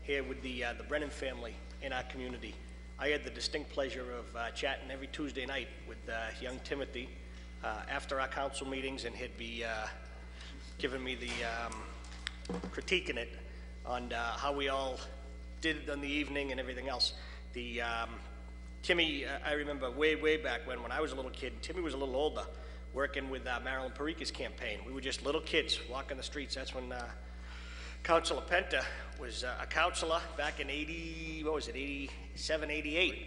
here with the Brennan family in our community. I had the distinct pleasure of chatting every Tuesday night with young Timothy after our council meetings, and he'd be giving me the critiquing it on how we all did it on the evening and everything else. Timmy, I remember way back when I was a little kid, Timmy was a little older, working with Marilyn Parika's campaign. We were just little kids walking the streets. That's when Councilor Penta was a councilor back in 87, 88.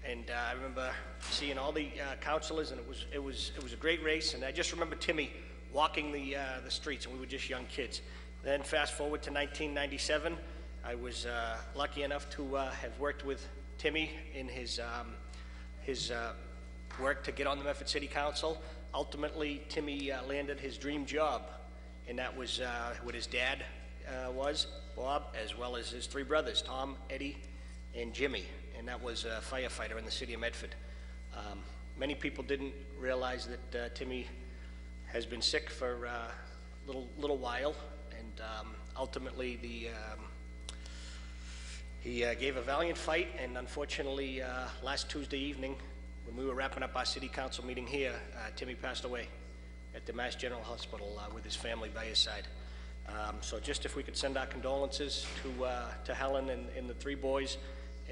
And I remember seeing all the councilors, and it was a great race. And I just remember Timmy walking the streets, and we were just young kids. Then fast forward to 1997, I was lucky enough to have worked with Timmy in his work to get on the Medford City Council. Ultimately, Timmy landed his dream job, and that was what his dad was, Bob, as well as his three brothers, Tom, Eddie, and Jimmy, and that was a firefighter in the city of Medford. Many people didn't realize that Timmy has been sick for a little while, and ultimately he gave a valiant fight, and unfortunately last Tuesday evening when we were wrapping up our city council meeting here, Timmy passed away at the Mass General Hospital with his family by his side. So just if we could send our condolences to Helen and the three boys,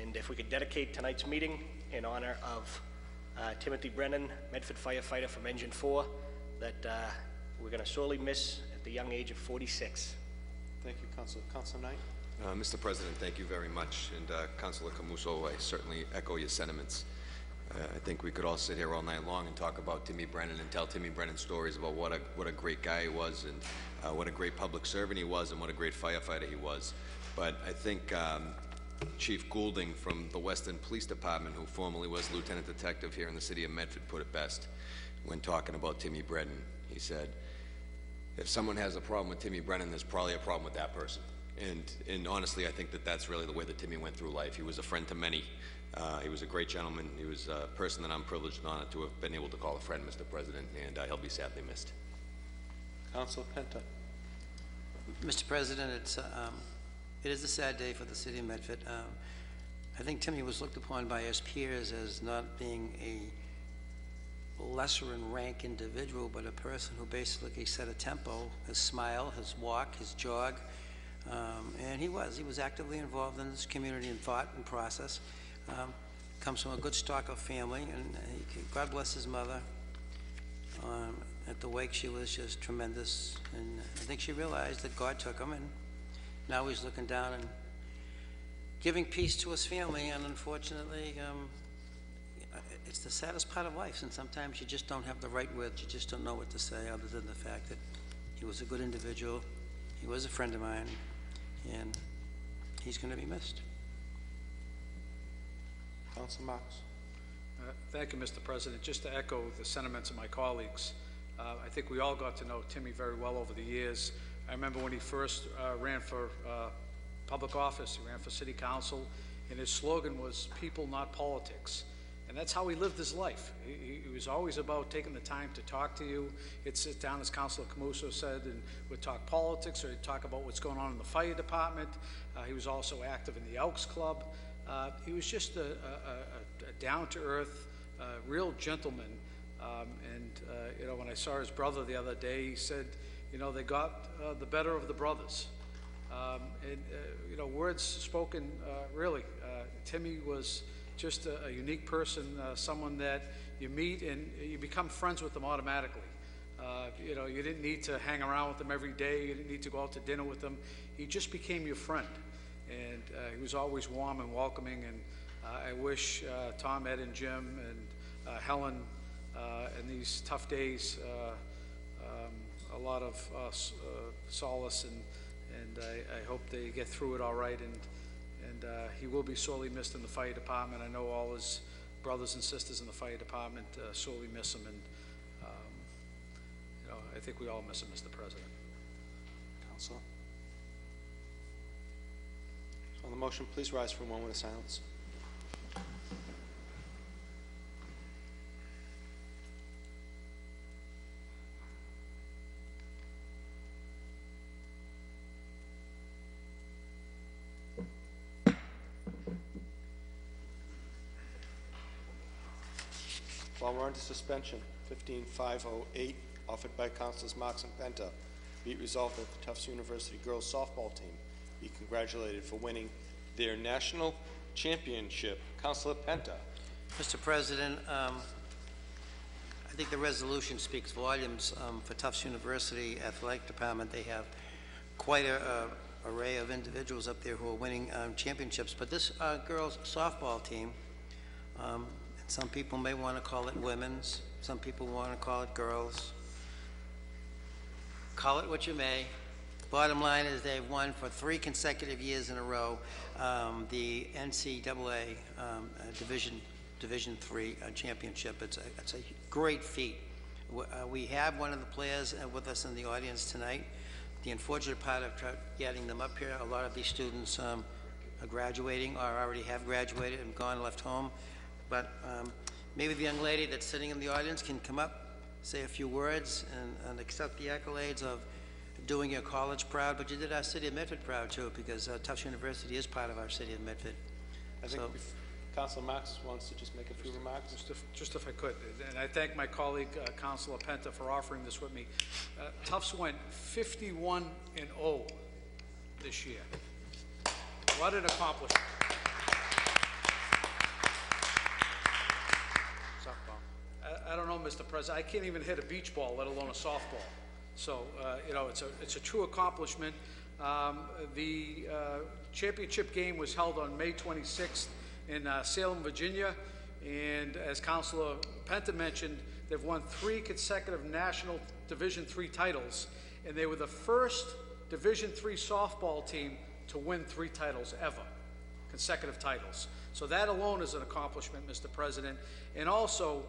and if we could dedicate tonight's meeting in honor of Timothy Brennan, Medford firefighter from Engine 4, that we're going to sorely miss at the young age of 46. Thank you, Councilor. Councilor Knight. Mr. President, thank you very much. And Councilor Camuso, I certainly echo your sentiments. I think we could all sit here all night long and talk about Timmy Brennan and tell Timmy Brennan stories about what a great guy he was, and what a great public servant he was, and what a great firefighter he was. But I think Chief Goulding from the Weston Police Department, who formerly was Lieutenant Detective here in the city of Medford, put it best when talking about Timmy Brennan. He said, if someone has a problem with Timmy Brennan, there's probably a problem with that person. And honestly, I think that that's really the way that Timmy went through life. He was a friend to many. He was a great gentleman. He was a person that I'm privileged and honored to have been able to call a friend, Mr. President, and he'll be sadly missed. Councilor Penta. Mr. President, it's It is a sad day for the city of Medford. I think Timmy was looked upon by his peers as not being a lesser in rank individual, but a person who basically set a tempo, his smile, his walk, his jog, and he was actively involved in this community in thought and process. Comes from a good stock of family, and God bless his mother. At the wake, she was just tremendous, and I think she realized that God took him, and now he's looking down and giving peace to his family. And unfortunately, it's the saddest part of life, and sometimes you just don't have the right words. You just don't know what to say, other than the fact that he was a good individual, he was a friend of mine, and he's going to be missed. Councilor Marks. Thank you, Mr. President. Just to echo the sentiments of my colleagues, I think we all got to know Timmy very well over the years. I remember when he first ran for public office, he ran for City Council, and his slogan was "People, not politics." And that's how he lived his life. He was always about taking the time to talk to you. He'd sit down, as Councilor Camuso said, and would talk politics, or he'd talk about what's going on in the fire department. He was also active in the Elks Club. He was just a down-to-earth, real gentleman. You know, when I saw his brother the other day, he said, you know, they got the better of the brothers. You know, words spoken, really. Timmy was just a unique person, someone that you meet and you become friends with them automatically. You know, you didn't need to hang around with them every day. You didn't need to go out to dinner with them. He just became your friend. And he was always warm and welcoming. And I wish Tom, Ed, and Jim, and Helen, in these tough days, a lot of solace, and I hope they get through it all right. And he will be sorely missed in the fire department. I know all his brothers and sisters in the fire department sorely miss him, and you know, I think we all miss him, Mr. President. Councilor. On the motion, please rise for a moment of silence. While we're under suspension, 15508, offered by Councilors Marks and Penta, be it resolved that the Tufts University girls softball team be congratulated for winning their national championship. Councilor Penta. Mr. President, I think the resolution speaks volumes for Tufts University Athletic Department. They have quite an array of individuals up there who are winning championships. But this girls softball team, some people may want to call it women's, some people want to call it girls. Call it what you may. Bottom line is they've won for 3 consecutive years in a row the NCAA Division III championship. It's a great feat. We have one of the players with us in the audience tonight. The unfortunate part of getting them up here, a lot of these students are graduating or already have graduated and gone, left home. But maybe the young lady that's sitting in the audience can come up, say a few words, and accept the accolades of doing your college proud, but you did our city of Medford proud too, because Tufts University is part of our city of Medford. I think Councilor Marks wants to just make a few remarks. Just if I could, and I thank my colleague Councilor Penta for offering this with me. Tufts went 51-0 this year. What an accomplishment. I don't know, Mr. President. I can't even hit a beach ball, let alone a softball. So, you know, it's a true accomplishment. The championship game was held on May 26th in Salem, Virginia. And as Councilor Penta mentioned, they've won 3 consecutive National Division III titles. And they were the first Division III softball team to win 3 titles ever, consecutive titles. So that alone is an accomplishment, Mr. President. And also,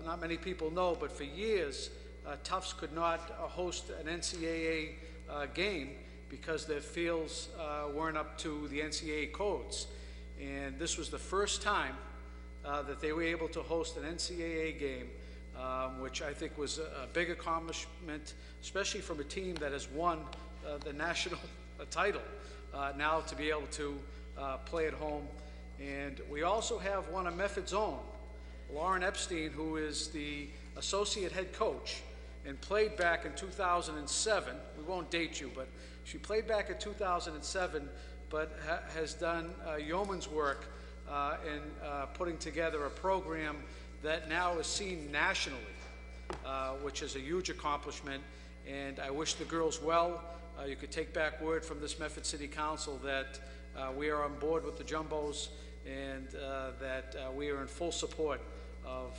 not many people know, but for years, Tufts could not host an NCAA game because their fields weren't up to the NCAA codes. And this was the first time that they were able to host an NCAA game, which I think was a big accomplishment, especially from a team that has won the national title. now to be able to play at home. And we also have one of Medford's own, Lauren Ebstein, who is the associate head coach and played back in 2007. We won't date you, but she played back in 2007, but has done yeoman's work in putting together a program that now is seen nationally, which is a huge accomplishment, and I wish the girls well. You could take back word from this Medford City Council that we are on board with the Jumbos, and that we are in full support of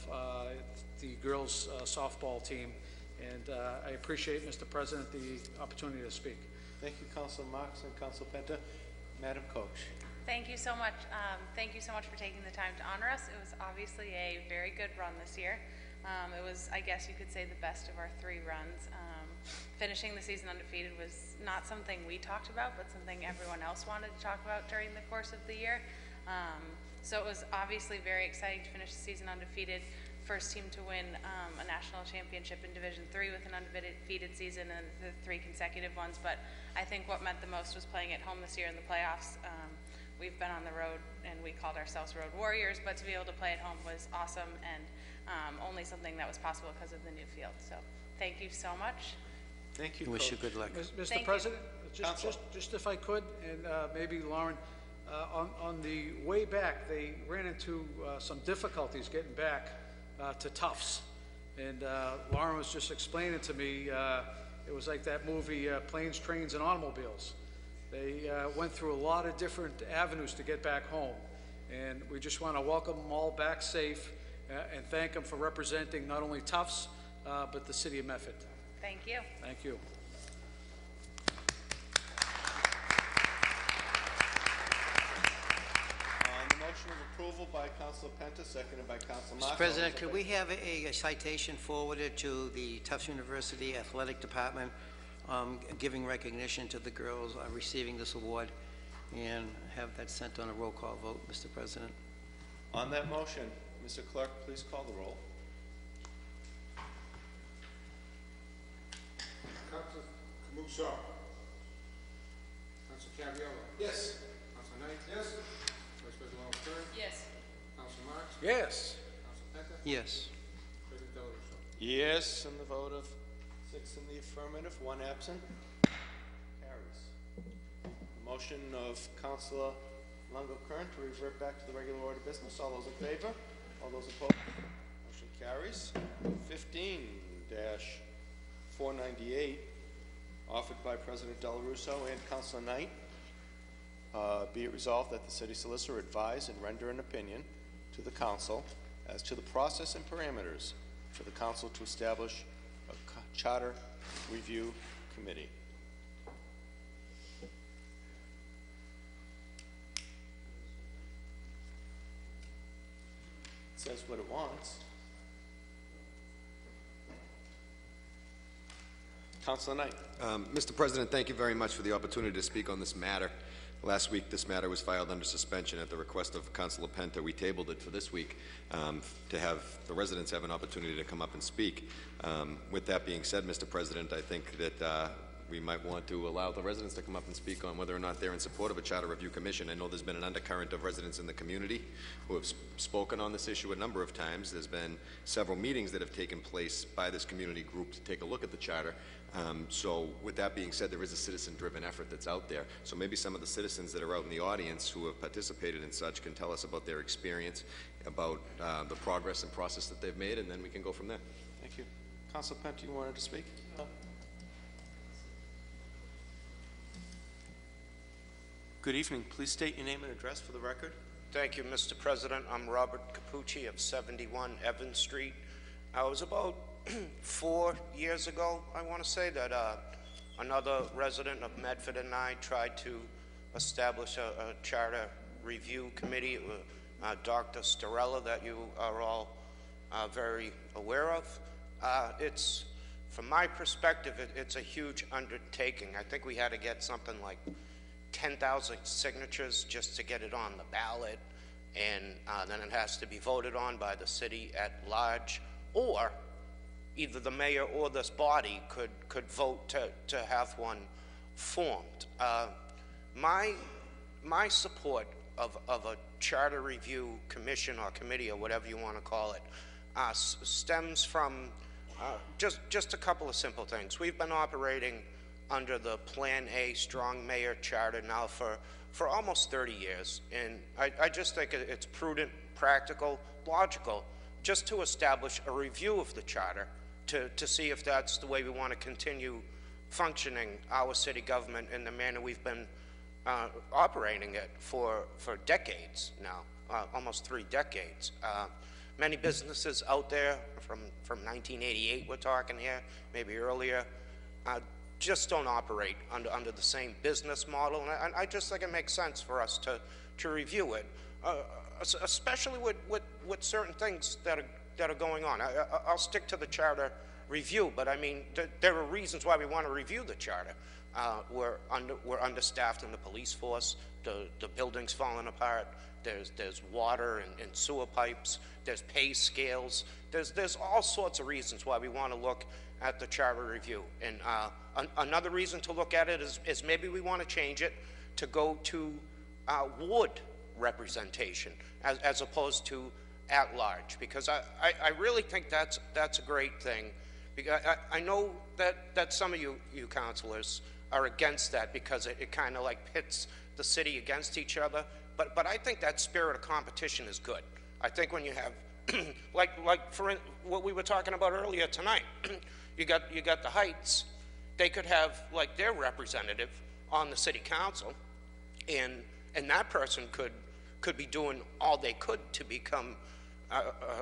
the girls' softball team. And I appreciate, Mr. President, the opportunity to speak. Thank you, Councilor Marks and Councilor Penta. Madam Coach. Thank you so much. Thank you so much for taking the time to honor us. It was obviously a very good run this year. It was, I guess you could say, the best of our 3 runs. Finishing the season undefeated was not something we talked about, but something everyone else wanted to talk about during the course of the year. So it was obviously very exciting to finish the season undefeated. First team to win a national championship in Division III with an undefeated season, and the 3 consecutive ones. But I think what meant the most was playing at home this year in the playoffs. We've been on the road, and we called ourselves Road Warriors, but to be able to play at home was awesome, and only something that was possible because of the new field. So thank you so much. Thank you, Wish Coach. you good luck. Mr. President, just if I could, and maybe Lauren, on the way back, they ran into some difficulties getting back to Tufts. And Lauren was just explaining to me, it was like that movie, Planes, Trains, and Automobiles. They went through a lot of different avenues to get back home. And we just want to welcome them all back safe and thank them for representing not only Tufts, but the city of Medford. Thank you. Thank you. On the motion of approval by Councilor Penta, seconded by Councilor Marks. Mr. President, could we have a citation forwarded to the Tufts University Athletic Department giving recognition to the girls receiving this award, and have that sent on a roll call vote, Mr. President? On that motion, Mr. Clerk, please call the roll. Councilor Camuso. Councilor Caviola. Yes. Councilor Knight. Yes. Vice President Kern. Yes. Councilor Marks. Yes. Councilor Penta. Yes. President Del Russo. Yes, and the vote of 6 in the affirmative, 1 absent. Carries. The motion of Councilor Longo-Kern to revert back to the regular order of business. All those in favor? All those opposed? Motion carries. 15-498, offered by President Del Russo and Councilor Knight. Be it resolved that the City Solicitor advise and render an opinion to the Council as to the process and parameters for the Council to establish a Charter Review Committee. It says what it wants. Councilor Knight. Mr. President, thank you very much for the opportunity to speak on this matter. Last week, this matter was filed under suspension at the request of Councilor Penta. We tabled it for this week to have the residents have an opportunity to come up and speak. With that being said, Mr. President, I think that we might want to allow the residents to come up and speak on whether or not they're in support of a Charter Review Commission. I know there's been an undercurrent of residents in the community who have spoken on this issue a number of times. There's been several meetings that have taken place by this community group to take a look at the charter. So with that being said, there is a citizen-driven effort that's out there. So maybe some of the citizens that are out in the audience who have participated in such can tell us about their experience, about the progress and process that they've made, and then we can go from there. Thank you. Councilor Penta, you wanted to speak? No. Good evening. Please state your name and address for the record. Thank you, Mr. President. I'm Robert Cappucci of 71 Evans Street. I was about 4 years ago, I want to say, that another resident of Medford and I tried to establish a charter review committee. Dr. Starella, that you are all very aware of. It's, from my perspective, it's a huge undertaking. I think we had to get something like 10,000 signatures just to get it on the ballot, and then it has to be voted on by the city at large, or either the mayor or this body could vote to have one formed. my support of a charter review commission or committee or whatever you want to call it stems from just a couple of simple things. We've been operating under the Plan A Strong Mayor Charter now for almost 30 years, and I just think it's prudent, practical, logical, just to establish a review of the charter to see if that's the way we want to continue functioning our city government in the manner we've been operating it for decades now, almost 3 decades. Many businesses out there from 1988, we're talking here, maybe earlier, just don't operate under the same business model, and I just think it makes sense for us to review it, especially with certain things that are going on. I'll stick to the charter review, but I mean, there are reasons why we want to review the charter. We're understaffed in the police force. The building's falling apart. There's water and sewer pipes. There's pay scales. There's all sorts of reasons why we want to look at the charter review. And another reason to look at it is maybe we want to change it to go to ward representation as opposed to at large, because I really think that's a great thing. Because I know that some of you councilors are against that because it kind of like pits the city against each other. But I think that spirit of competition is good. I think when you have, like for what we were talking about earlier tonight, you got the Heights. They could have like their representative on the city council, and that person could be doing all they could to become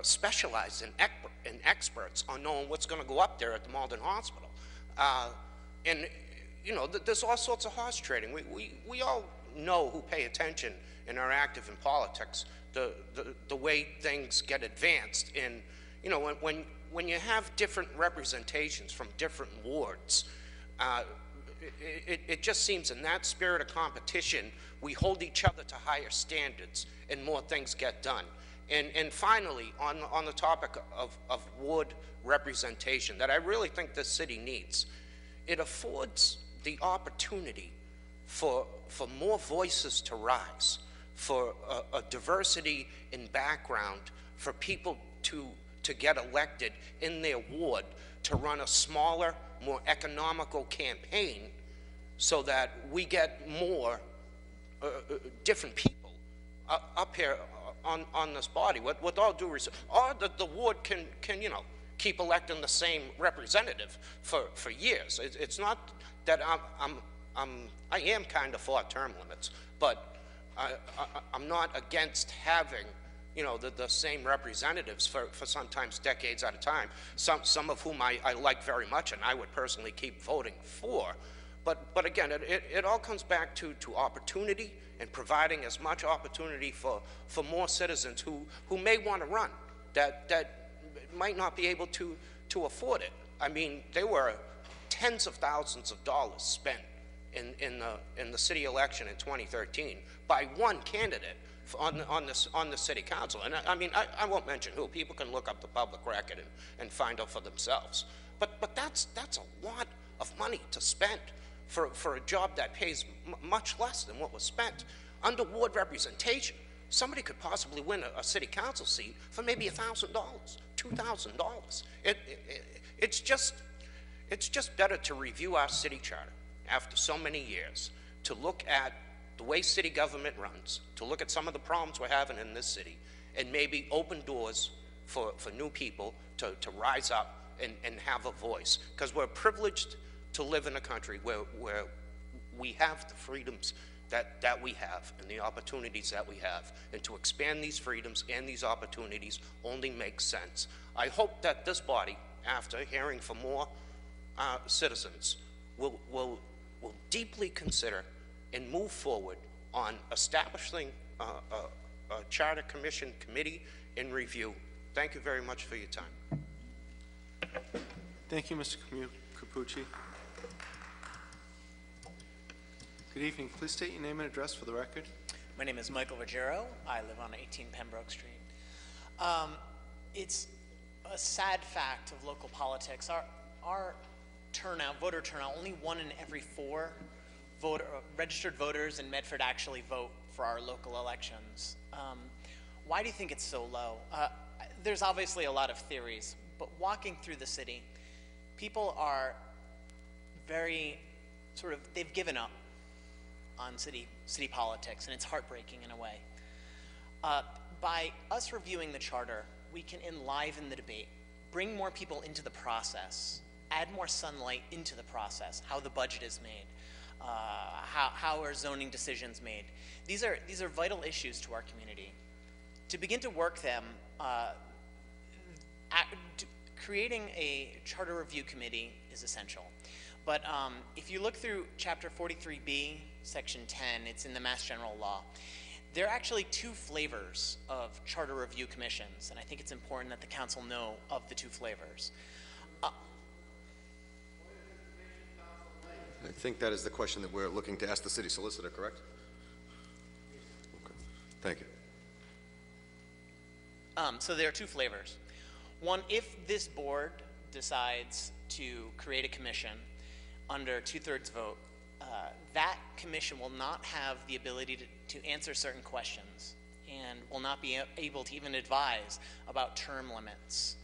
specialized in experts on knowing what's going to go up there at the Malden Hospital. And you know, there's all sorts of horse trading. We all know who pay attention and are active in politics, the way things get advanced. And you know, when you have different representations from different wards, it just seems in that spirit of competition, we hold each other to higher standards and more things get done. And finally, on the topic of ward representation that I really think this city needs, it affords the opportunity for more voices to rise, for a diversity in background, for people to get elected in their ward, to run a smaller, more economical campaign so that we get more different people up here on this body, with all due respect, or that the ward can you know, keep electing the same representative for years. It's not that I am kind of for term limits, but I'm not against having, you know, the same representatives for sometimes decades at a time. Some of whom I like very much, and I would personally keep voting for. But again, it all comes back to opportunity and providing as much opportunity for more citizens who may want to run that might not be able to afford it. I mean, there were tens of thousands of dollars spent in the city election in 2013 by one candidate on the city council. And I mean, I won't mention who. People can look up the public record and find out for themselves. But that's a lot of money to spend for a job that pays much less than what was spent. Under ward representation, somebody could possibly win a city council seat for maybe $1,000, $2,000. It's just better to review our city charter after so many years, to look at the way city government runs, to look at some of the problems we're having in this city, and maybe open doors for new people to rise up and have a voice. Because we're privileged to live in a country where we have the freedoms that we have and the opportunities that we have. And to expand these freedoms and these opportunities only makes sense. I hope that this body, after hearing from more citizens, will deeply consider and move forward on establishing a charter commission committee and review. Thank you very much for your time. Thank you, Mr. Cappucci. Good evening. Please state your name and address for the record. My name is Michael Ruggiero. I live on 18 Pembroke Street. It's a sad fact of local politics. Our turnout, voter turnout, only 1 in every 4 registered voters in Medford actually vote for our local elections. Why do you think it's so low? There's obviously a lot of theories, but walking through the city, people are very they've given up on city politics, and it's heartbreaking in a way. By us reviewing the charter, we can enliven the debate, bring more people into the process, add more sunlight into the process, how the budget is made, how are zoning decisions made. These are vital issues to our community. To begin to work them, creating a charter review committee is essential. But if you look through Chapter 43B, Section 10, it's in the Mass General Law. There are actually two flavors of charter review commissions, and I think it's important that the council know of the two flavors. I think that is the question that we're looking to ask the City Solicitor, correct? Okay. Thank you. So there are two flavors. One, if this board decides to create a commission under 2/3 vote, that commission will not have the ability to answer certain questions and will not be able to even advise about term limits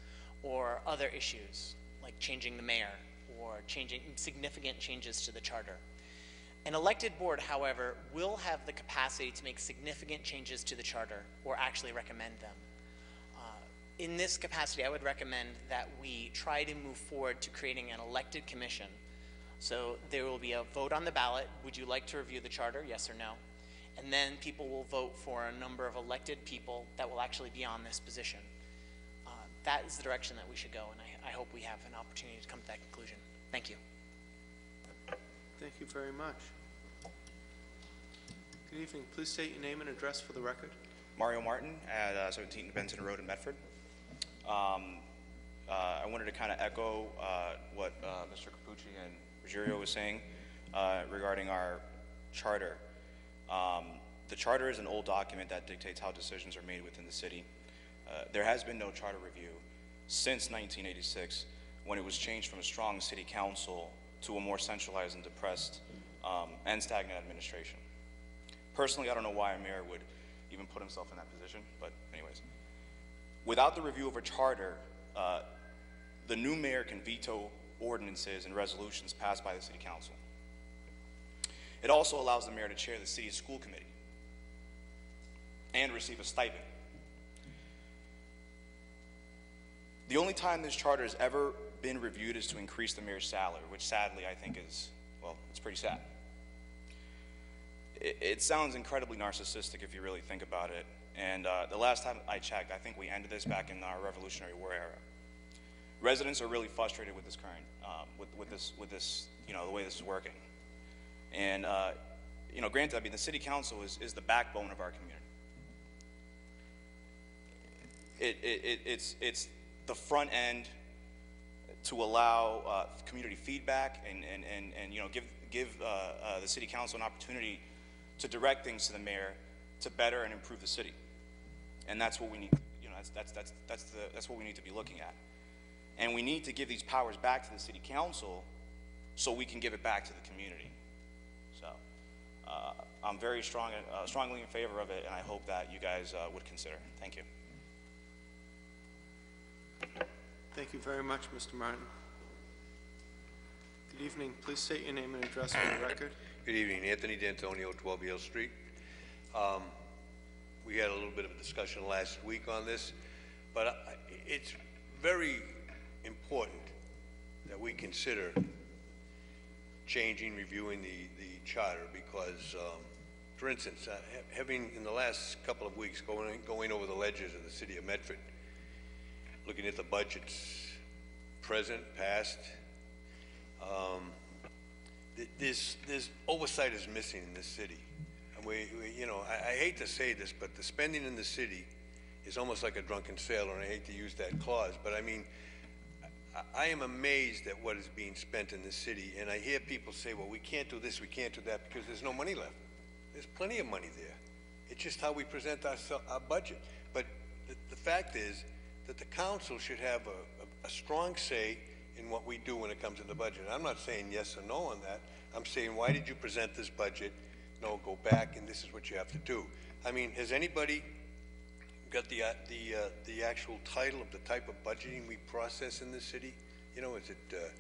or other issues like changing the mayor or changing significant changes to the charter. An elected board, however, will have the capacity to make significant changes to the charter or actually recommend them. In this capacity, I would recommend that we try to move forward to creating an elected commission. So there will be a vote on the ballot. Would you like to review the charter, yes or no? And then people will vote for a number of elected people that will actually be on this position. That is the direction that we should go, and I hope we have an opportunity to come to that conclusion. Thank you. Thank you very much. Good evening. Please state your name and address for the record. Mario Martin at 17 Benton Road in Medford. I wanted to kind of echo what Mr. Cappucci and Ruggiero was saying regarding our charter. The charter is an old document that dictates how decisions are made within the city. There has been no charter review since 1986, when it was changed from a strong city council to a more centralized and depressed and stagnant administration. Personally, I don't know why a mayor would even put himself in that position, but anyways. Without the review of a charter, the new mayor can veto ordinances and resolutions passed by the city council. It also allows the mayor to chair the city's school committee and receive a stipend. The only time this charter has ever been reviewed is to increase the mayor's salary, which sadly I think is, well, it's pretty sad. It sounds incredibly narcissistic if you really think about it. And the last time I checked, I think we ended this back in our Revolutionary War era. Residents are really frustrated with this current, with this, you know, the way this is working. And, you know, granted, I mean, the city council is the backbone of our community. It's the front end to allow community feedback and you know, give the city council an opportunity to direct things to the mayor to better and improve the city. And that's what we need, you know, that's what we need to be looking at. And we need to give these powers back to the city council so we can give it back to the community. So I'm very strongly in favor of it, and I hope that you guys would consider. Thank you. Thank you very much, Mr. Martin. Good evening. Please state your name and address for the record. Good evening. Anthony D'Antonio, 12 Yale Street. We had a little bit of a discussion last week on this, but it's very important that we consider changing, reviewing the charter because, for instance, having in the last couple of weeks going over the ledgers of the city of Medford, looking at the budgets, present, past, this oversight is missing in this city. And we you know, I hate to say this, but the spending in the city is almost like a drunken sailor, and I hate to use that clause, but I mean, I am amazed at what is being spent in this city, and I hear people say, well, we can't do this, we can't do that, because there's no money left. There's plenty of money there. It's just how we present our budget. But the fact is that the council should have a strong say in what we do when it comes to the budget. I'm not saying yes or no on that. I'm saying, why did you present this budget? No, go back, and this is what you have to do. I mean, has anybody got the actual title of the type of budgeting we process in this city? You know, is it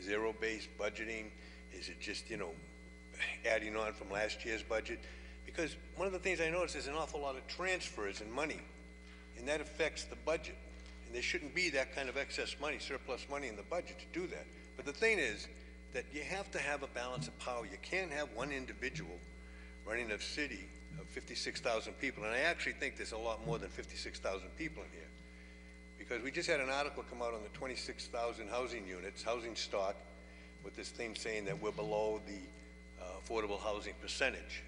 zero-based budgeting? Is it just, you know, adding on from last year's budget? Because one of the things I noticed is an awful lot of transfers in money, and that affects the budget. And there shouldn't be that kind of excess money, surplus money in the budget to do that. But the thing is that you have to have a balance of power. You can't have one individual running a city of 56,000 people, and I actually think there's a lot more than 56,000 people in here, because we just had an article come out on the 26,000 housing units, housing stock, with this thing saying that we're below the affordable housing percentage.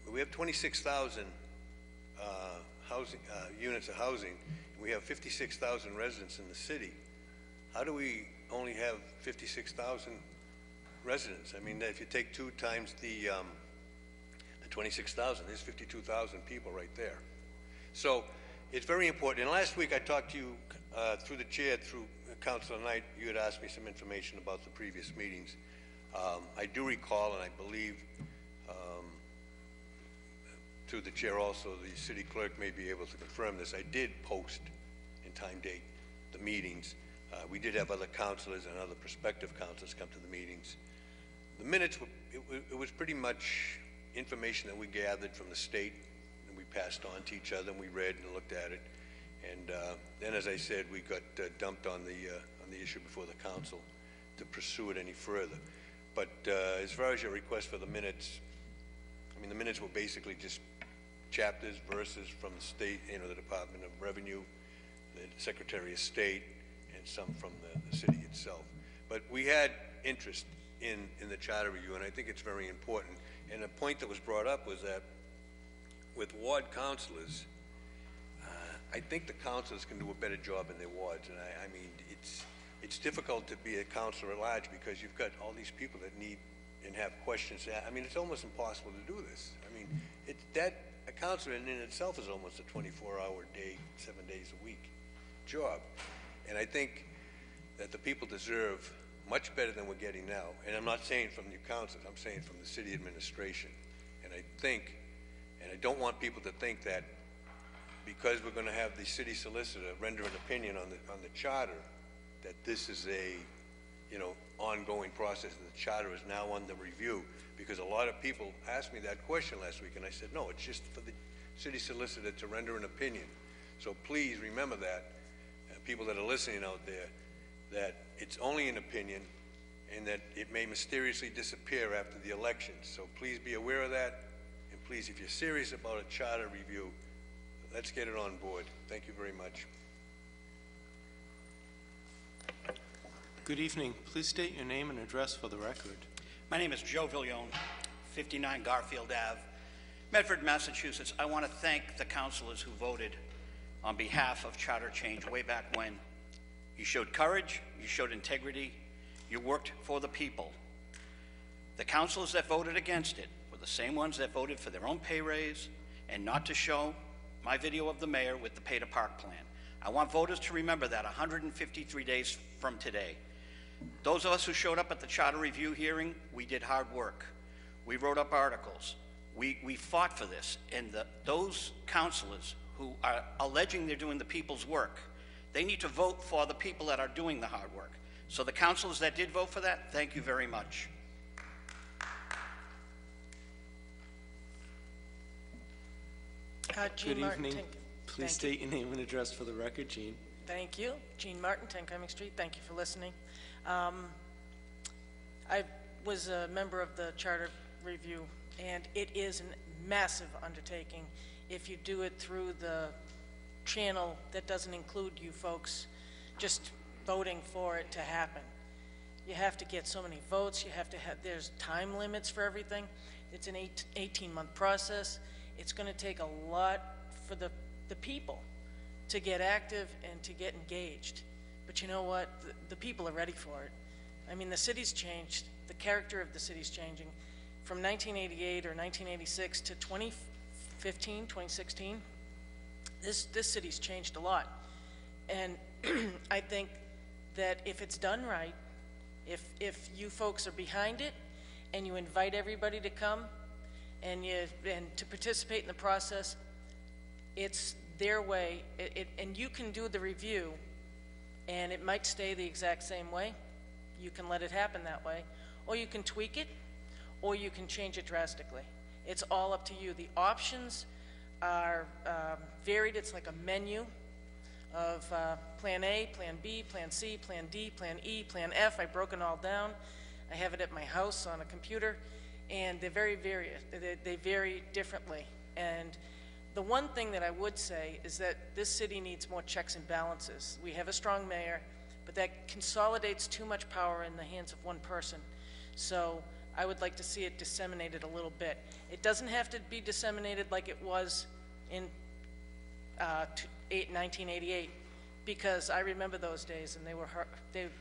But we have 26,000 units of housing, and we have 56,000 residents in the city. How do we only have 56,000 residents? I mean, if you take 2 times the 26,000, there's 52,000 people right there. So it's very important. And last week I talked to you through the chair, through Councilor Knight. You had asked me some information about the previous meetings. I do recall, and I believe through the chair also, the city clerk may be able to confirm this. I did post in time date the meetings. We did have other councilors and other prospective councilors come to the meetings. The minutes, it was pretty much information that we gathered from the state, and we passed on to each other, and we read and looked at it. And then, as I said, we got dumped on the issue before the council to pursue it any further. But as far as your request for the minutes, I mean, the minutes were basically just chapters, verses from the state, you know, the Department of Revenue, the Secretary of State, and some from the city itself. But we had interest in the charter review, and I think it's very important. And a point that was brought up was that with ward councilors, I think the councilors can do a better job in their wards. And I mean, it's difficult to be a councilor at large because you've got all these people that need and have questions. I mean, it's almost impossible to do this. I mean, a councilor in itself is almost a 24-hour day, 7 days a week job. And I think that the people deserve much better than we're getting now. And I'm not saying from new councilors, I'm saying from the city administration. And I think, and I don't want people to think that because we're going to have the city solicitor render an opinion on the charter, that this is a, you know, ongoing process, and the charter is now under review. Because a lot of people asked me that question last week, and I said, no, it's just for the city solicitor to render an opinion. So please remember that, people that are listening out there, that it's only an opinion and that it may mysteriously disappear after the election. So please be aware of that, and please, if you're serious about a charter review, let's get it on board. Thank you very much. Good evening. Please state your name and address for the record. My name is Joe Viglione, 59 Garfield Ave, Medford, Massachusetts. I want to thank the councilors who voted on behalf of charter change way back when. You showed courage, you showed integrity, you worked for the people. The councilors that voted against it were the same ones that voted for their own pay raise and not to show my video of the mayor with the pay to park plan. I want voters to remember that 153 days from today. Those of us who showed up at the charter review hearing, we did hard work. We wrote up articles. We fought for this. And those councilors who are alleging they're doing the people's work, they need to vote for the people that are doing the hard work. So the councilors that did vote for that, thank you very much. Good Martin, evening. Please state your name and address for the record, Jean. Thank you. Jeanne Martin, 10 Cumming Street. Thank you for listening. I was a member of the Charter Review, and it is a massive undertaking if you do it through the channel that doesn't include you folks just voting for it to happen. You have to get so many votes. You have to have, there's time limits for everything. It's an 18-month process. It's going to take a lot for the people to get active and to get engaged. But you know what? The people are ready for it. I mean, the city's changed. The character of the city's changing. From 1988 or 1986 to 2015, 2016, this city's changed a lot. And I think that if it's done right, if you folks are behind it and you invite everybody to come and to participate in the process, it's their way, and you can do the review and it might stay the exact same way. You can let it happen that way, or you can tweak it, or you can change it drastically. It's all up to you. The options are varied. It's like a menu of Plan A, Plan B, Plan C, Plan D, Plan E, Plan F. I broke it all down. I have it at my house on a computer, and they're very various. They vary differently. And the one thing that I would say is that this city needs more checks and balances. We have a strong mayor, but that consolidates too much power in the hands of one person. So I would like to see it disseminated a little bit. It doesn't have to be disseminated like it was in 1988, because I remember those days, and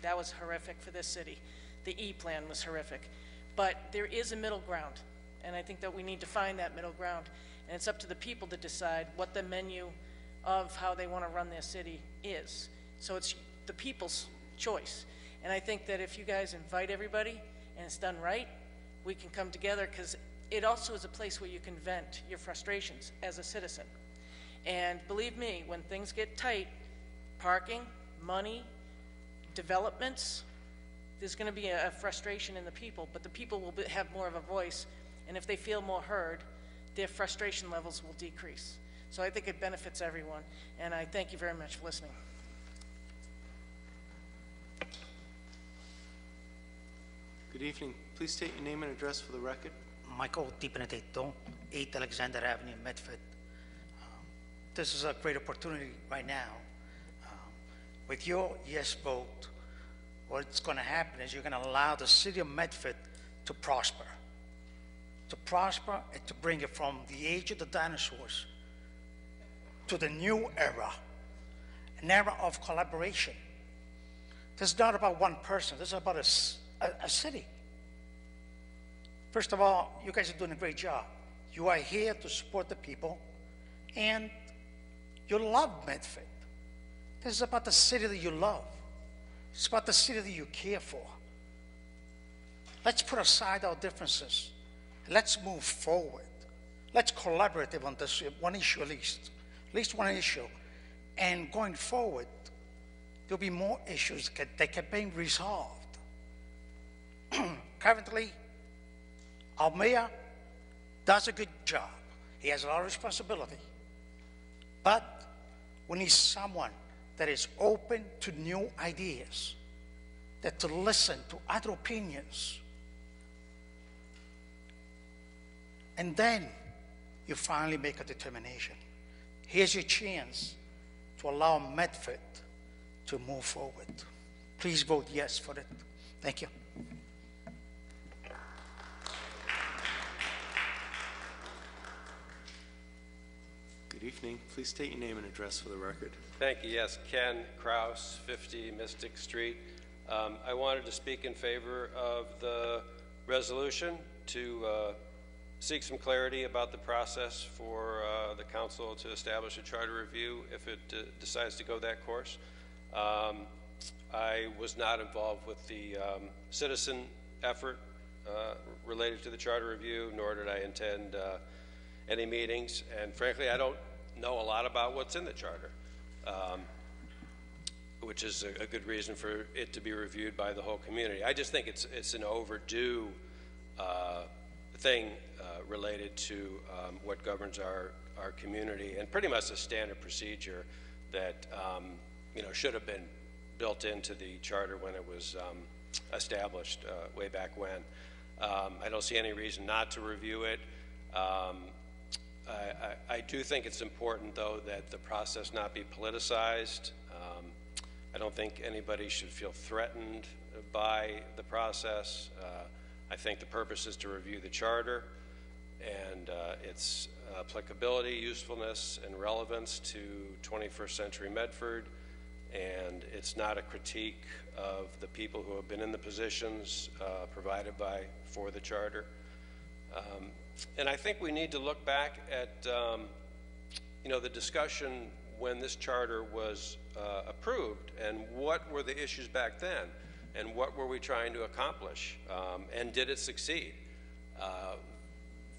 that was horrific for this city. The E-plan was horrific. But there is a middle ground, and I think that we need to find that middle ground. And it's up to the people to decide what the menu of how they want to run their city is. So it's the people's choice. And I think that if you guys invite everybody and it's done right, we can come together, because it also is a place where you can vent your frustrations as a citizen. And believe me, when things get tight, parking, money, developments, there's going to be a frustration in the people, but the people will have more of a voice, and if they feel more heard, their frustration levels will decrease. So I think it benefits everyone, and I thank you very much for listening. Good evening. Please state your name and address for the record. Michael Di Benedetto, 8 Alexander Avenue, Medford. This is a great opportunity right now. With your yes vote, what's going to happen is you're going to allow the city of Medford to prosper and to bring it from the age of the dinosaurs to the new era, an era of collaboration. This is not about one person. This is about a city. First of all, you guys are doing a great job. You are here to support the people, and you love Medford. This is about the city that you love. It's about the city that you care for. Let's put aside our differences. Let's move forward. Let's collaborate on this one issue at least one issue. And going forward, there'll be more issues that can be resolved. Currently, our mayor does a good job. He has a lot of responsibility. But we need someone that is open to new ideas, that to listen to other opinions. And then you finally make a determination. Here's your chance to allow Medford to move forward. Please vote yes for it. Thank you. Good evening. Please state your name and address for the record. Thank you. Yes, Ken Krause, 50 Mystic Street. I wanted to speak in favor of the resolution to seek some clarity about the process for the council to establish a charter review if it decides to go that course. I was not involved with the citizen effort related to the charter review, nor did I attend any meetings, and frankly, I don't know a lot about what's in the charter, which is a good reason for it to be reviewed by the whole community. I just think it's an overdue thing related to what governs our community, and pretty much a standard procedure that should have been built into the charter when it was established way back when. I don't see any reason not to review it. I do think it's important, though, that the process not be politicized. I don't think anybody should feel threatened by the process. I think the purpose is to review the charter and its applicability, usefulness, and relevance to 21st century Medford. And it's not a critique of the people who have been in the positions provided for the charter. And I think we need to look back at, the discussion when this charter was approved, and what were the issues back then, and what were we trying to accomplish, and did it succeed?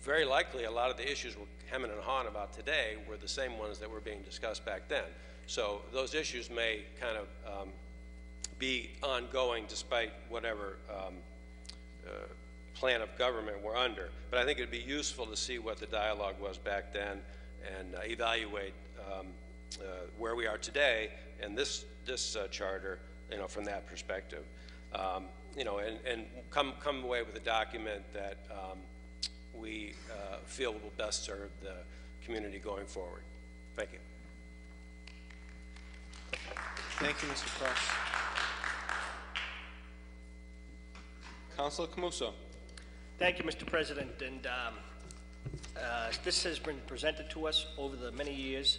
Very likely a lot of the issues we're hemming and hawing about today were the same ones that were being discussed back then. So those issues may kind of be ongoing despite whatever plan of government we're under. But I think it'd be useful to see what the dialogue was back then and evaluate where we are today and this charter, from that perspective. And come away with a document that we feel will best serve the community going forward. Thank you. Thank you, Mr. Krause. Councilor Camuso. Thank you, Mr. President. And this has been presented to us over the many years.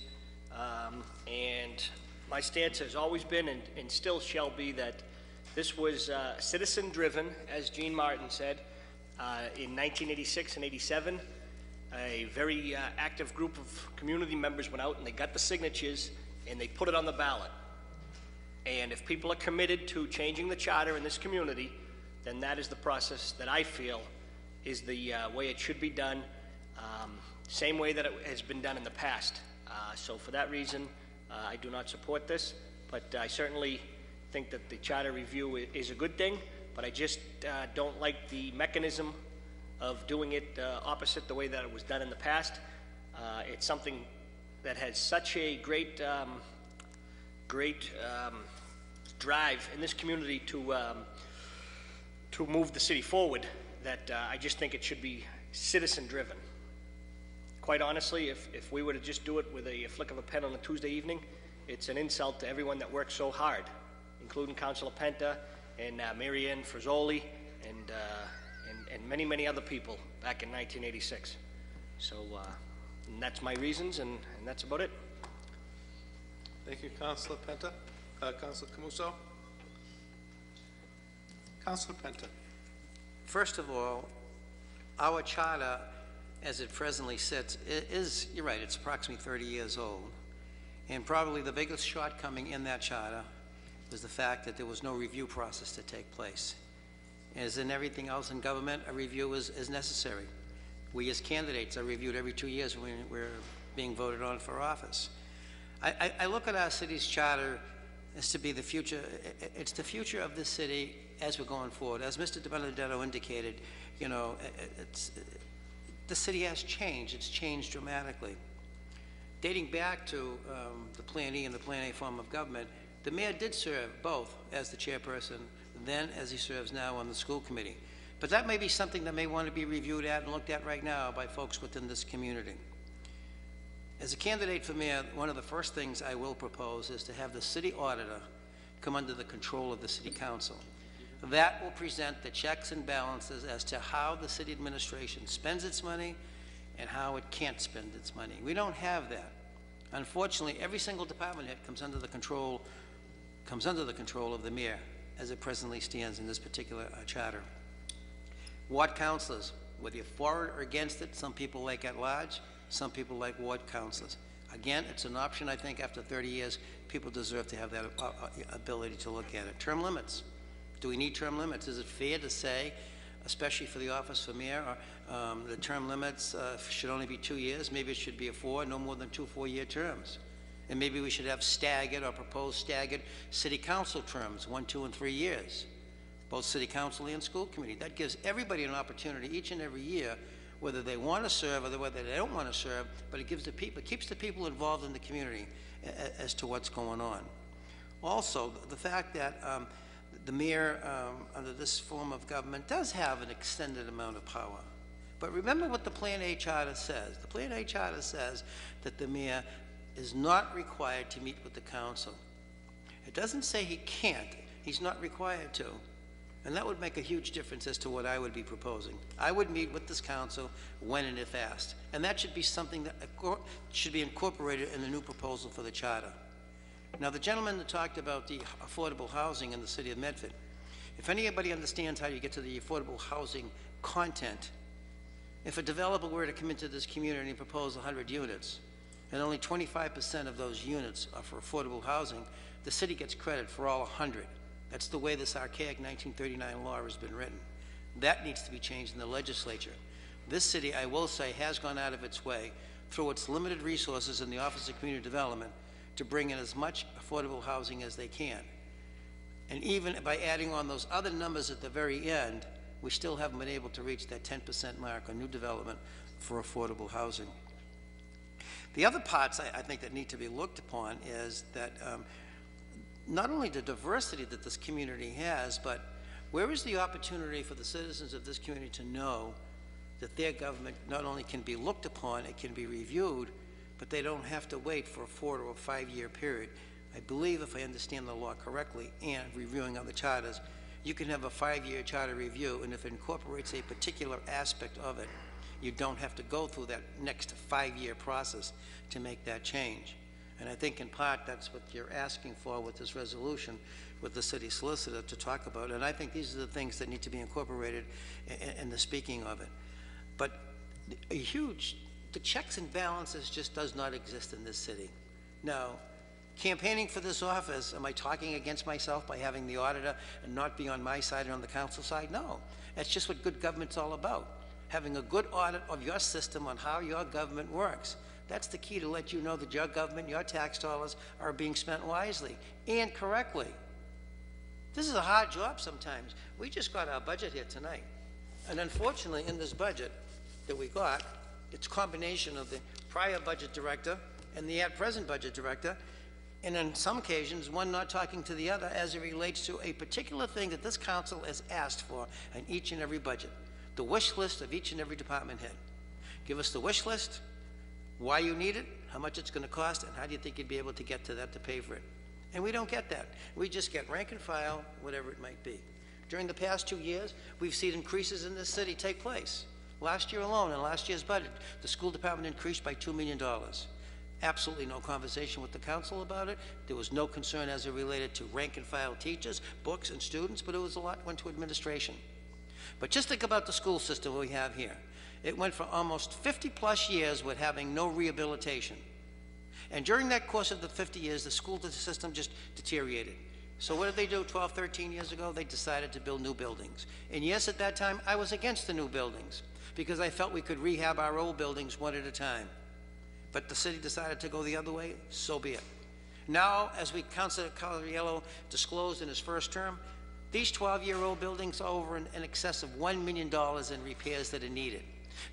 And my stance has always been and still shall be that this was citizen-driven, as Jeanne Martin said, in 1986 and 87. A very active group of community members went out and they got the signatures and they put it on the ballot. And if people are committed to changing the charter in this community, then that is the process that I feel is the way it should be done, same way that it has been done in the past. So for that reason, I do not support this, but I certainly think that the charter review is a good thing, but I just don't like the mechanism of doing it opposite the way that it was done in the past. It's something that has such a great drive in this community to move the city forward that I just think it should be citizen-driven. Quite honestly, if we were to just do it with a flick of a pen on a Tuesday evening, it's an insult to everyone that worked so hard, including Councilor Penta and Mary Ann Frizzoli and many, many other people back in 1986. So and that's my reasons, and that's about it. Thank you, Councilor Penta. Councilor Camuso. Councilor Penta. First of all, our charter, as it presently sits, is, you're right, it's approximately 30 years old. And probably the biggest shortcoming in that charter was the fact that there was no review process to take place. As in everything else in government, a review is necessary. We as candidates are reviewed every 2 years when we're being voted on for office. I look at our city's charter as to be the future. It's the future of this city as we're going forward. As Mr. DiBenedetto indicated, the city has changed. It's changed dramatically. Dating back to the Plan E and the Plan A form of government, the mayor did serve both as the chairperson then as he serves now on the school committee. But that may be something that may want to be reviewed at and looked at right now by folks within this community. As a candidate for mayor, one of the first things I will propose is to have the city auditor come under the control of the city council. That will present the checks and balances as to how the city administration spends its money and how it can't spend its money. We don't have that. Unfortunately, every single department head comes under the control of the mayor as it presently stands in this particular charter. Ward councilors, whether you're for it or against it, some people like at large, some people like ward councilors. Again, it's an option. I think after 30 years, people deserve to have that ability to look at it. Term limits. Do we need term limits? Is it fair to say, especially for the office for mayor, the term limits should only be 2 years? Maybe it should be no more than 2 4-year terms. And maybe we should have staggered or proposed staggered city council terms, 1, 2, and 3 years, both city council and school committee. That gives everybody an opportunity each and every year, whether they want to serve or whether they don't want to serve, but it gives the people, it keeps the people involved in the community as to what's going on. Also, the fact that the mayor, under this form of government, does have an extended amount of power. But remember what the Plan A charter says. The Plan A charter says that the mayor is not required to meet with the council. It doesn't say he can't. He's not required to. And that would make a huge difference as to what I would be proposing. I would meet with this council when and if asked. And that should be something that should be incorporated in the new proposal for the charter. Now, the gentleman that talked about the affordable housing in the city of Medford, if anybody understands how you get to the affordable housing content, if a developer were to come into this community and propose 100 units, and only 25% of those units are for affordable housing, the city gets credit for all 100. That's the way this archaic 1939 law has been written. That needs to be changed in the legislature. This city, I will say, has gone out of its way through its limited resources in the Office of Community Development to bring in as much affordable housing as they can. And even by adding on those other numbers at the very end, we still haven't been able to reach that 10% mark on new development for affordable housing. The other parts I think that need to be looked upon is that not only the diversity that this community has, but where is the opportunity for the citizens of this community to know that their government not only can be looked upon, it can be reviewed, but they don't have to wait for a 4 or 5 year period. I believe, if I understand the law correctly, and reviewing other charters, you can have a 5-year charter review, and if it incorporates a particular aspect of it, you don't have to go through that next 5-year process to make that change. And I think in part that's what you're asking for with this resolution with the city solicitor to talk about. And I think these are the things that need to be incorporated in the speaking of it. But the checks and balances just does not exist in this city. Now, campaigning for this office, am I talking against myself by having the auditor and not be on my side and on the council side? No. That's just what good government's all about. Having a good audit of your system on how your government works. That's the key to let you know that your government, your tax dollars are being spent wisely and correctly. This is a hard job sometimes. We just got our budget here tonight. And unfortunately, in this budget that we got, it's a combination of the prior budget director and the at-present budget director, and on some occasions, one not talking to the other as it relates to a particular thing that this council has asked for in each and every budget. The wish list of each and every department head. Give us the wish list, why you need it, how much it's going to cost, and how do you think you'd be able to get to that to pay for it. And we don't get that. We just get rank and file, whatever it might be. During the past 2 years, we've seen increases in this city take place. Last year alone, in last year's budget, the school department increased by $2 million. Absolutely no conversation with the council about it. There was no concern as it related to rank and file teachers, books, and students, but it was a lot went to administration. But just think about the school system we have here. It went for almost 50+ years with having no rehabilitation. And during that course of the 50 years, the school system just deteriorated. So what did they do 12, 13 years ago? They decided to build new buildings. And yes, at that time, I was against the new buildings because I felt we could rehab our old buildings one at a time. But the city decided to go the other way, so be it. Now, as Councilor Cariello disclosed in his first term, these 12-year-old buildings are over in excess of $1 million in repairs that are needed.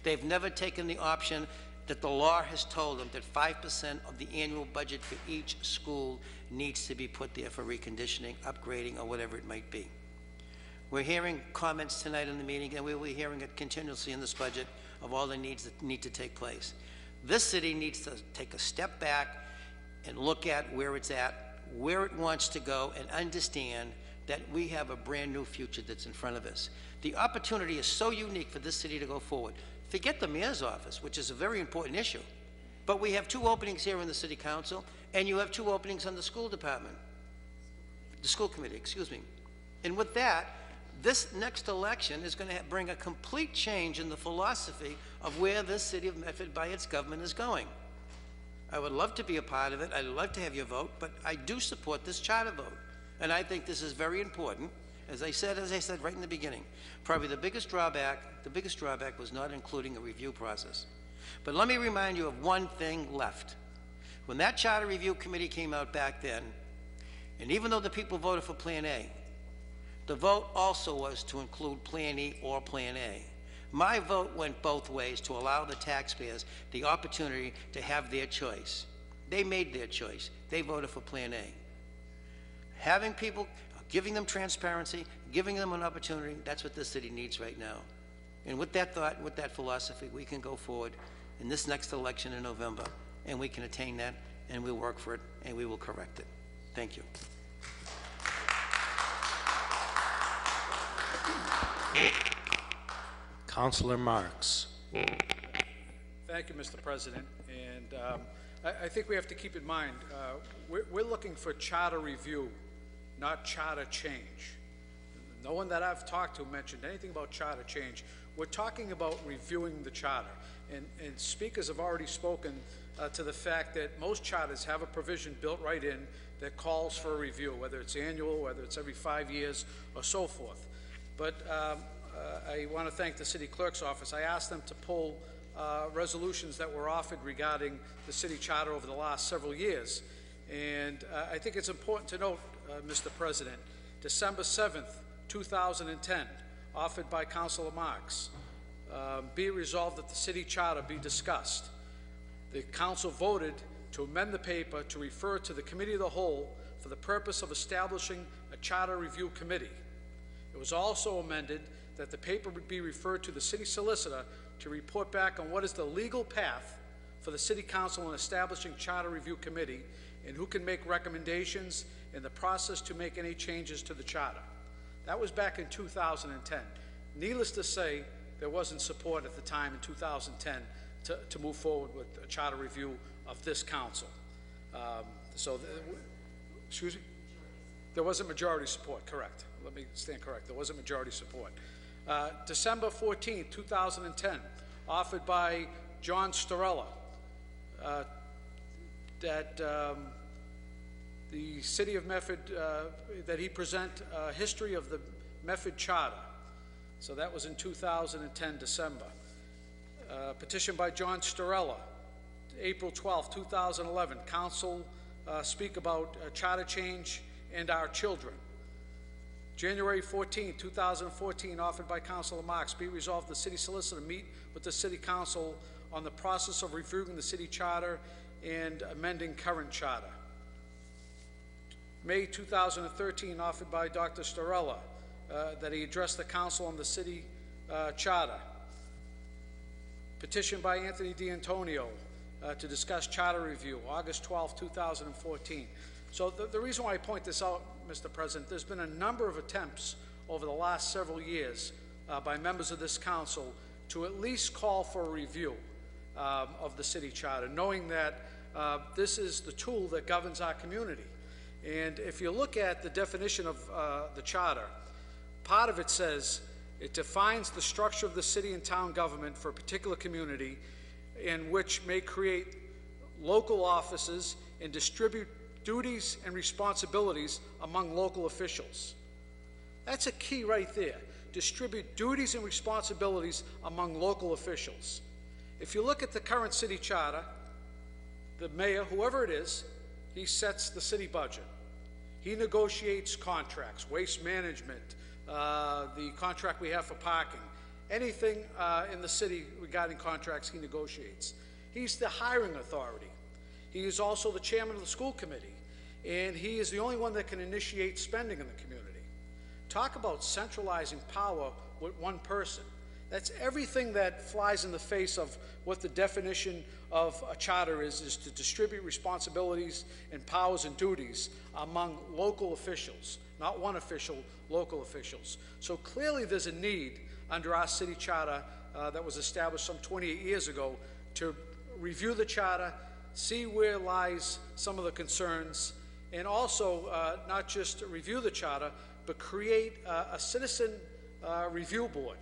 They've never taken the option that the law has told them that 5% of the annual budget for each school needs to be put there for reconditioning, upgrading, or whatever it might be. We're hearing comments tonight in the meeting, and we'll be hearing it continuously in this budget of all the needs that need to take place. This city needs to take a step back and look at where it's at, where it wants to go, and understand that we have a brand new future that's in front of us. The opportunity is so unique for this city to go forward. Forget the mayor's office, which is a very important issue, but we have 2 openings here in the city council, and you have 2 openings on the school department, the school committee, excuse me. And with that, this next election is going to bring a complete change in the philosophy of where this city of Medford by its government is going. I would love to be a part of it. I'd love to have your vote, but I do support this charter vote. And I think this is very important. As I said right in the beginning, probably the biggest drawback was not including a review process. But let me remind you of one thing left. When that charter review committee came out back then, and even though the people voted for Plan A, the vote also was to include Plan E or Plan A. My vote went both ways to allow the taxpayers the opportunity to have their choice. They made their choice. They voted for Plan A. Having people, giving them transparency, giving them an opportunity, that's what this city needs right now. And with that thought, with that philosophy, we can go forward in this next election in November, and we can attain that, and we'll work for it, and we will correct it. Thank you. Councilor Marks. Thank you, Mr. President. And I think we have to keep in mind, we're looking for charter review, not charter change. No one that I've talked to mentioned anything about charter change. We're talking about reviewing the charter. And speakers have already spoken to the fact that most charters have a provision built right in that calls for a review, whether it's annual, whether it's every 5 years, or so forth. But I want to thank the city clerk's office. I asked them to pull resolutions that were offered regarding the city charter over the last several years. And I think it's important to note, Mr. President, December 7th, 2010, offered by Councilor Marks, be it resolved that the city charter be discussed. The council voted to amend the paper to refer to the Committee of the Whole for the purpose of establishing a charter review committee. It was also amended that the paper would be referred to the City Solicitor to report back on what is the legal path for the City Council in establishing charter review committee and who can make recommendations in the process to make any changes to the charter. That was back in 2010. Needless to say, there wasn't support at the time in 2010 to move forward with a charter review of this council. Excuse me? There wasn't majority support, correct. Let me stand correct. There wasn't majority support. December 14, 2010, offered by John Storella, that the City of Medford, that he present a history of the Medford Charter. So that was in 2010, December. Petition by John Storella, April 12, 2011, Council speak about charter change and our children. January 14, 2014, offered by Councilor Marks, be resolved the City Solicitor meet with the City Council on the process of reviewing the city charter and amending current charter. May 2013, offered by Dr. Storella, that he address the council on the city charter. Petition by Anthony D'Antonio to discuss charter review, August 12, 2014. So the reason why I point this out, Mr. President, there's been a number of attempts over the last several years by members of this council to at least call for a review of the city charter, knowing that this is the tool that governs our community. And if you look at the definition of the charter, part of it says it defines the structure of the city and town government for a particular community in which may create local offices and distribute duties and responsibilities among local officials. That's a key right there. Distribute duties and responsibilities among local officials. If you look at the current city charter, the mayor, whoever it is, he sets the city budget. He negotiates contracts, waste management, the contract we have for parking. Anything in the city regarding contracts, he negotiates. He's the hiring authority. He is also the chairman of the school committee, and he is the only one that can initiate spending in the community. Talk about centralizing power with one person. That's everything that flies in the face of what the definition of a charter is to distribute responsibilities and powers and duties among local officials, not one official, local officials. So clearly there's a need under our city charter that was established some 28 years ago to review the charter, see where lies some of the concerns, and also not just review the charter, but create a citizen review board.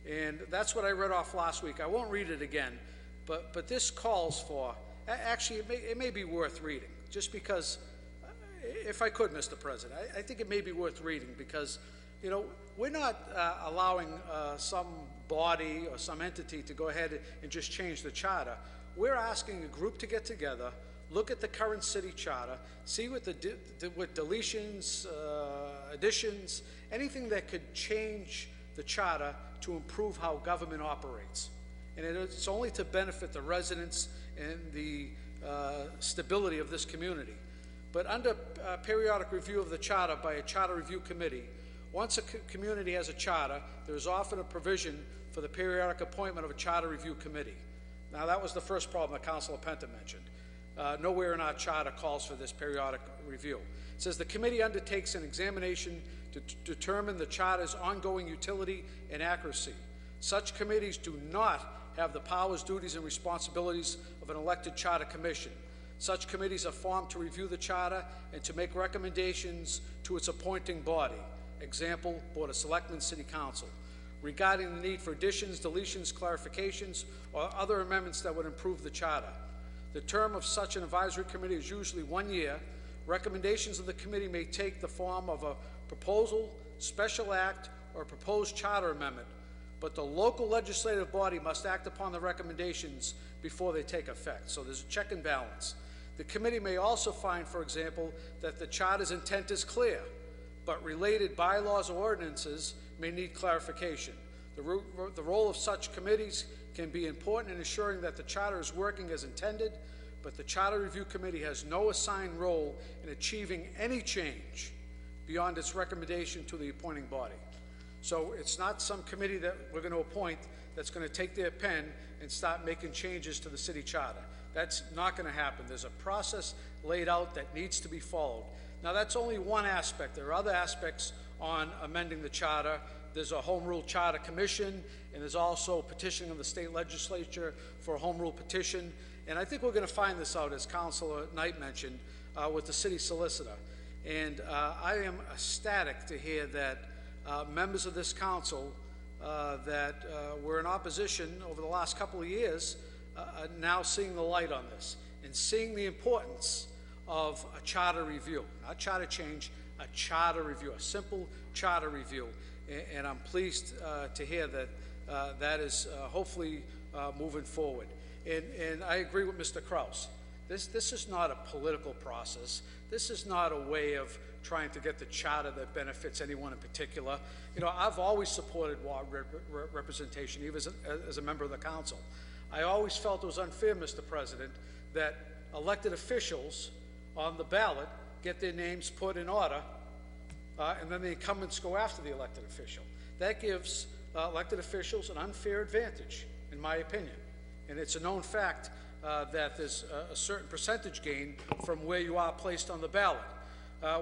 And that's what I read off last week. I won't read it again, but this calls for, actually it may be worth reading, just because, if I could, Mr. President, I think it may be worth reading because, you know, we're not allowing some body or some entity to go ahead and just change the charter. We're asking a group to get together, look at the current city charter, see what what deletions, additions, anything that could change the charter to improve how government operates. And it's only to benefit the residents and the stability of this community. But under periodic review of the charter by a charter review committee, once a community has a charter, there's often a provision for the periodic appointment of a charter review committee. Now, that was the first problem that Councilor Penta mentioned. Nowhere in our charter calls for this periodic review. It says the committee undertakes an examination to determine the charter's ongoing utility and accuracy. Such committees do not have the powers, duties, and responsibilities of an elected charter commission. Such committees are formed to review the charter and to make recommendations to its appointing body. Example, Board of Selectmen, City Council, regarding the need for additions, deletions, clarifications, or other amendments that would improve the charter. The term of such an advisory committee is usually 1 year, Recommendations of the committee may take the form of a proposal, special act, or a proposed charter amendment, but the local legislative body must act upon the recommendations before they take effect. So there's a check and balance. The committee may also find, for example, that the charter's intent is clear, but related bylaws or ordinances may need clarification. The role of such committees can be important in ensuring that the charter is working as intended, but the Charter Review Committee has no assigned role in achieving any change beyond its recommendation to the appointing body. So it's not some committee that we're going to appoint that's going to take their pen and start making changes to the city charter. That's not going to happen. There's a process laid out that needs to be followed. Now, that's only one aspect. There are other aspects on amending the charter. There's a Home Rule Charter Commission, and there's also petitioning of the state legislature for a Home Rule petition. And I think we're going to find this out, as Councilor Knight mentioned, with the City Solicitor. And I am ecstatic to hear that members of this council that were in opposition over the last couple of years are now seeing the light on this and seeing the importance of a charter review, not charter change, a charter review, a simple charter review. And I'm pleased to hear that that is hopefully moving forward. And I agree with Mr. Krause. This is not a political process. This is not a way of trying to get the charter that benefits anyone in particular. You know, I've always supported ward representation, even as a member of the council. I always felt it was unfair, Mr. President, that elected officials on the ballot get their names put in order, and then the incumbents go after the elected official. That gives elected officials an unfair advantage, in my opinion. And it's a known fact that there's a certain percentage gain from where you are placed on the ballot.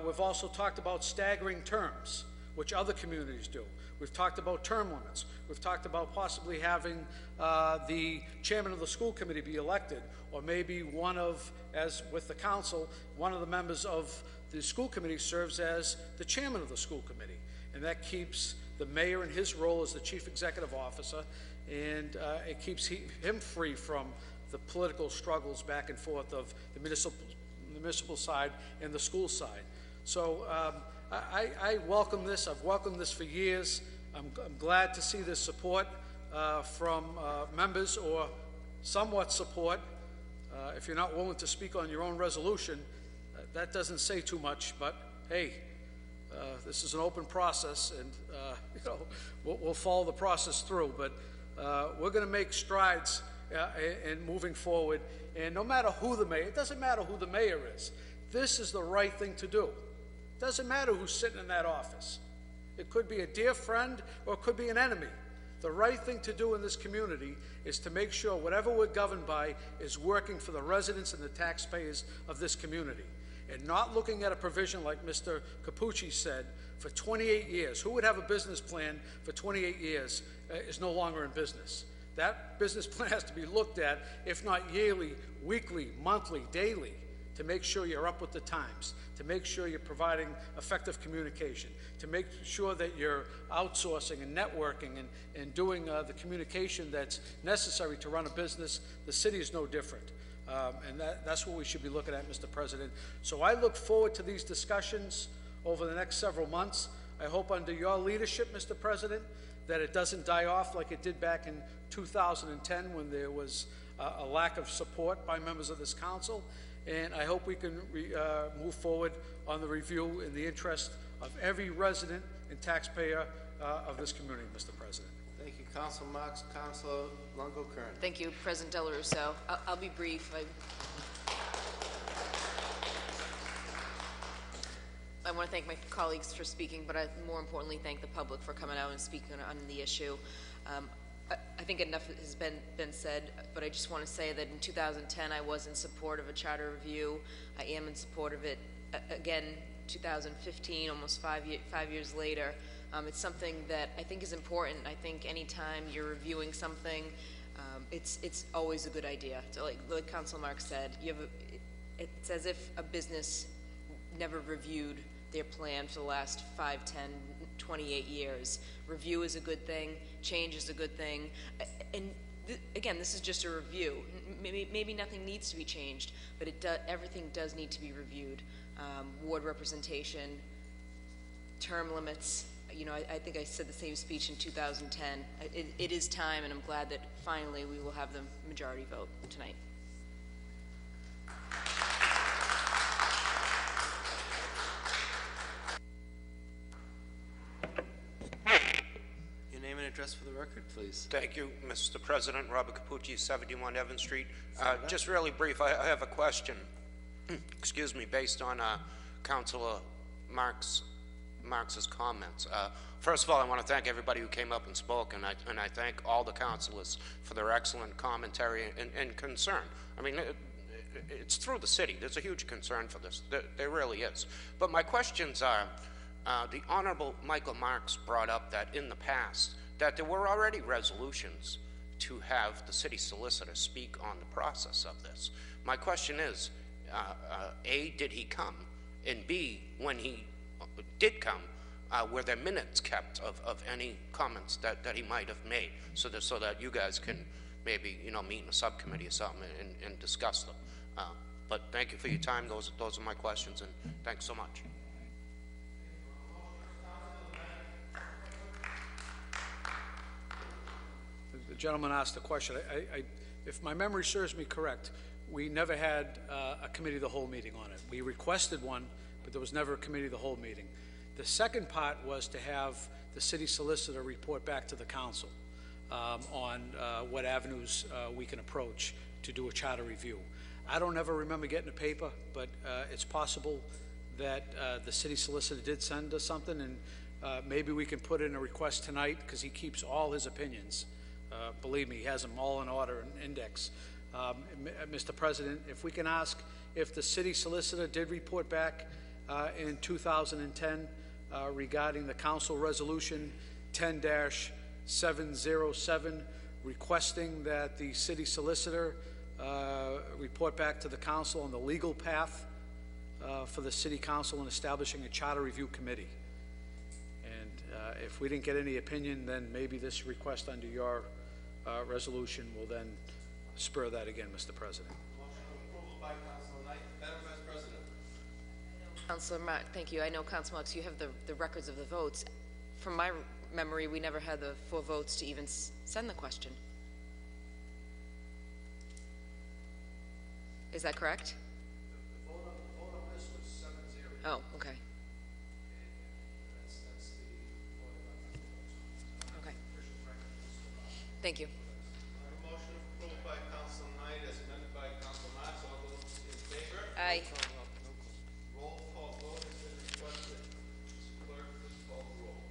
We've also talked about staggering terms, which other communities do. We've talked about term limits. We've talked about possibly having the chairman of the school committee be elected, or maybe one of, as with the council, one of the members of the school committee serves as the chairman of the school committee. And that keeps the mayor in his role as the chief executive officer, and it keeps him free from the political struggles back and forth of the municipal side and the school side. So I welcome this. I've welcomed this for years. I'm glad to see this support from members, or somewhat support. If you're not willing to speak on your own resolution, that doesn't say too much, but hey, this is an open process, and you know, we'll follow the process through, but we're going to make strides in moving forward. And no matter who the mayor, it doesn't matter who the mayor is, this is the right thing to do. It doesn't matter who's sitting in that office. It could be a dear friend, or it could be an enemy. The right thing to do in this community is to make sure whatever we're governed by is working for the residents and the taxpayers of this community, and not looking at a provision like Mr. Cappucci said for 28 years. Who would have a business plan for 28 years is no longer in business? That business plan has to be looked at, if not yearly, weekly, monthly, daily, to make sure you're up with the times, to make sure you're providing effective communication, to make sure that you're outsourcing and networking and doing the communication that's necessary to run a business. The city is no different. And that's what we should be looking at, Mr. President. So I look forward to these discussions over the next several months. I hope under your leadership, Mr. President, that it doesn't die off like it did back in 2010 when there was a lack of support by members of this council. And I hope we can move forward on the review in the interest of every resident and taxpayer of this community, Mr. President. Thank you, Councilor Marks. Councilor Longo-Kern. Thank you, President Del Russo. I'll be brief. I want to thank my colleagues for speaking, but I more importantly thank the public for coming out and speaking on the issue. I think enough has been said, but I just want to say that in 2010 I was in support of a charter review. I am in support of it again 2015, almost 5 years later. It's something that I think is important. I think anytime you're reviewing something, it's always a good idea. So like Council Mark said, it's as if a business never reviewed their plan for the last 5, 10, 28 years. Review is a good thing. Change is a good thing. And again, this is just a review. maybe nothing needs to be changed, but everything does need to be reviewed. Ward representation, term limits. You know, I think I said the same speech in 2010. It is time, and I'm glad that finally we will have the majority vote tonight. Your name and address for the record, please. Thank you, Mr. President. Robert Cappucci, 71 Evans Street. Just really brief, I have a question, excuse me, based on Councilor Marx's comments. First of all, I want to thank everybody who came up and spoke, and I thank all the councilors for their excellent commentary and concern. I mean, it's through the city. There's a huge concern for this. There really is. But my questions are, the Honorable Michael Marx brought up that in the past that there were already resolutions to have the city solicitor speak on the process of this. My question is, A, did he come? And B, when he did come, were there minutes kept of any comments that he might have made so that you guys can maybe, you know, meet in a subcommittee or something and discuss them? But thank you for your time. Those are my questions, and thanks so much. The gentleman asked a question. If my memory serves me correct, we never had a committee of the whole meeting on it. We requested one, but there was never a committee of the whole meeting. The second part was to have the city solicitor report back to the council on what avenues we can approach to do a charter review. I don't ever remember getting a paper, but it's possible that the city solicitor did send us something, and maybe we can put in a request tonight, because he keeps all his opinions. Believe me, he has them all in order and index. Mr. President, if we can ask if the city solicitor did report back in 2010 regarding the council resolution 10-707, requesting that the city solicitor report back to the council on the legal path for the city council in establishing a charter review committee. And if we didn't get any opinion, then maybe this request under your resolution will then spur that again, Mr. President. Approval by Councilor Knight. Madam Vice President. Councilor Martin, thank you. I know, Councilor Marks, you have the records of the votes. From my memory, we never had the 4 votes to even send the question. Is that correct? The vote on this was 7-0. Oh, okay. Okay. Thank you. Motion approved by Councilor Knight as amended by Councilor Marx. All those in favor? Aye. Roll call vote has been requested. Mr. Clerk, please call the roll.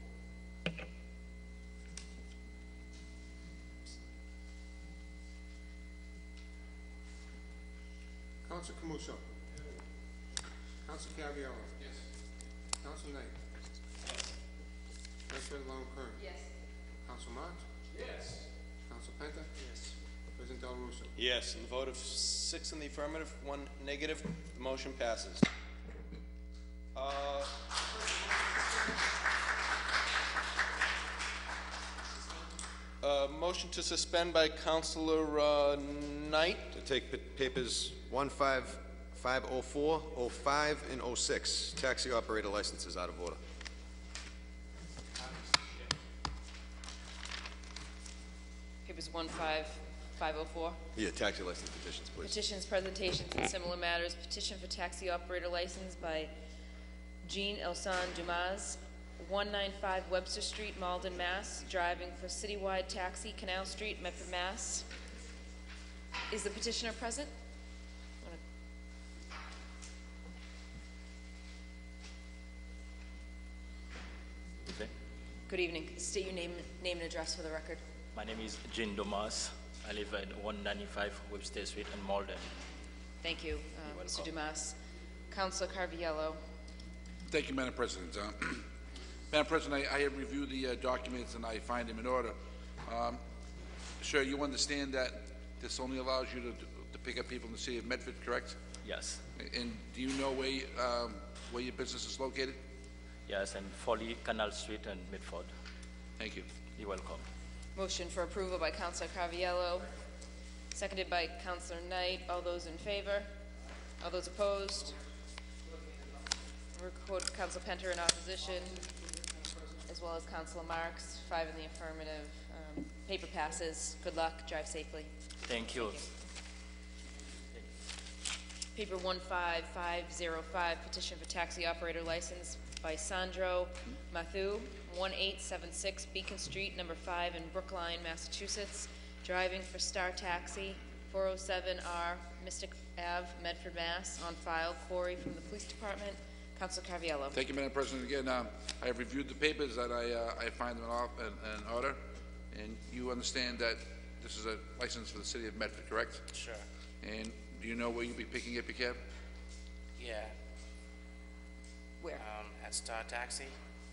Council Camuso. Council Cavallaro. Yes. Council Knight. Vice President Kern. Yes. Council Marx. Yes. Council Penta. Yes. President Del Russo. Yes, in the vote of 6 in the affirmative, 1 negative, the motion passes. Motion to suspend by Councilor Knight. To take papers 504, 05, and 06, taxi operator licenses out of order. Papers 15504. Yeah, taxi license petitions, please. Petitions, presentations, and similar matters. Petition for taxi operator license by Jeanne Dumas, 195 Webster Street, Malden, Mass., driving for citywide taxi, Canal Street, Medford, Mass. Is the petitioner present? Good evening. State your name and address for the record. My name is Jeanne Dumas. I live at 195 Webster Street in Malden. Thank you, Mr. Dumas. Councilor Carviello. Thank you, Madam President. Madam President, I have reviewed the documents and I find them in order. Sir, you understand that this only allows you to pick up people in the city of Medford, correct? Yes. And do you know where your business is located? Yes, and 40 Canal Street in Medford. Thank you. You're welcome. Motion for approval by Councilor Carviello, seconded by Councilor Knight. All those in favor? All those opposed? Record Council Penter in opposition, as well as Councilor Marks, 5 in the affirmative. Paper passes. Good luck. Drive safely. Thank you. Paper 15505, petition for taxi operator license by Sandro, Mathieu, 1876 Beacon Street, number 5 in Brookline, Massachusetts, driving for Star Taxi, 407R Mystic Ave, Medford, Mass. On file, Corey from the Police Department. Councilor Carviello. Thank you, Madam President. Again, I have reviewed the papers and I find them in order. And you understand that this is a license for the city of Medford, correct? Sure. And do you know where you'll be picking up your cab? Yeah. Where? At Star Taxi.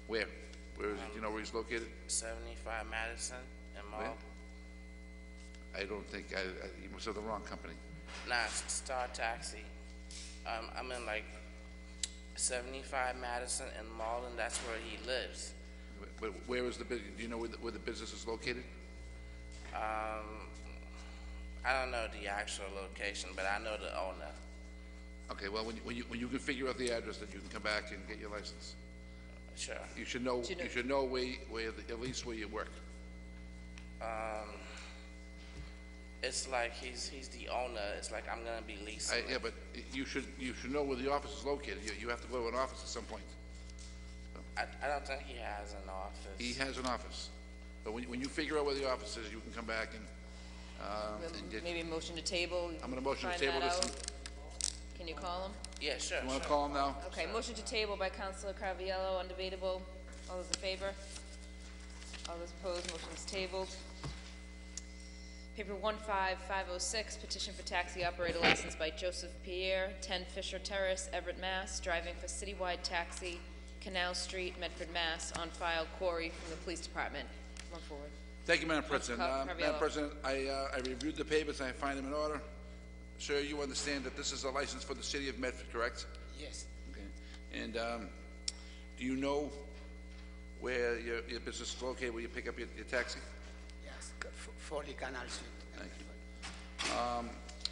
Where? Where is it? Do you know where he's located? 75 Madison and Mall. Where? I don't think, you must have the wrong company. Nah, it's Star Taxi. I'm in like 75 Madison and Malden. That's where he lives. Where is the business? Do you know where the business is located? I don't know the actual location, but I know the owner. Okay, well, when you can figure out the address, then you can come back and get your license. Sure. You should know. You should know at least where you work. It's like he's the owner. It's like I'm gonna be leasing. Yeah, but you should know where the office is located. You have to go to an office at some point. I don't think he has an office. He has an office, but when you figure out where the office is, you can come back and get. Maybe a motion to table. I'm going to motion to table this. Can you call him? Yeah, sure. You want to call him now? Okay, motion to table by Councilor Carviello, undebatable. All those in favor? All those opposed, motion is tabled. Paper 15506, petition for taxi operator license by Joseph Pierre, 10 Fisher Terrace, Everett, Mass., driving for citywide taxi, Canal Street, Medford, Mass. On file, Corey from the Police Department. Come on forward. Thank you, Madam President. Madam Carviello. President, I reviewed the papers and I find them in order. Sir, you understand that this is a license for the city of Medford, correct? Yes. Okay. And do you know where your business is located, where you pick up your taxi? Yes, 40 Canal Street. Thank you.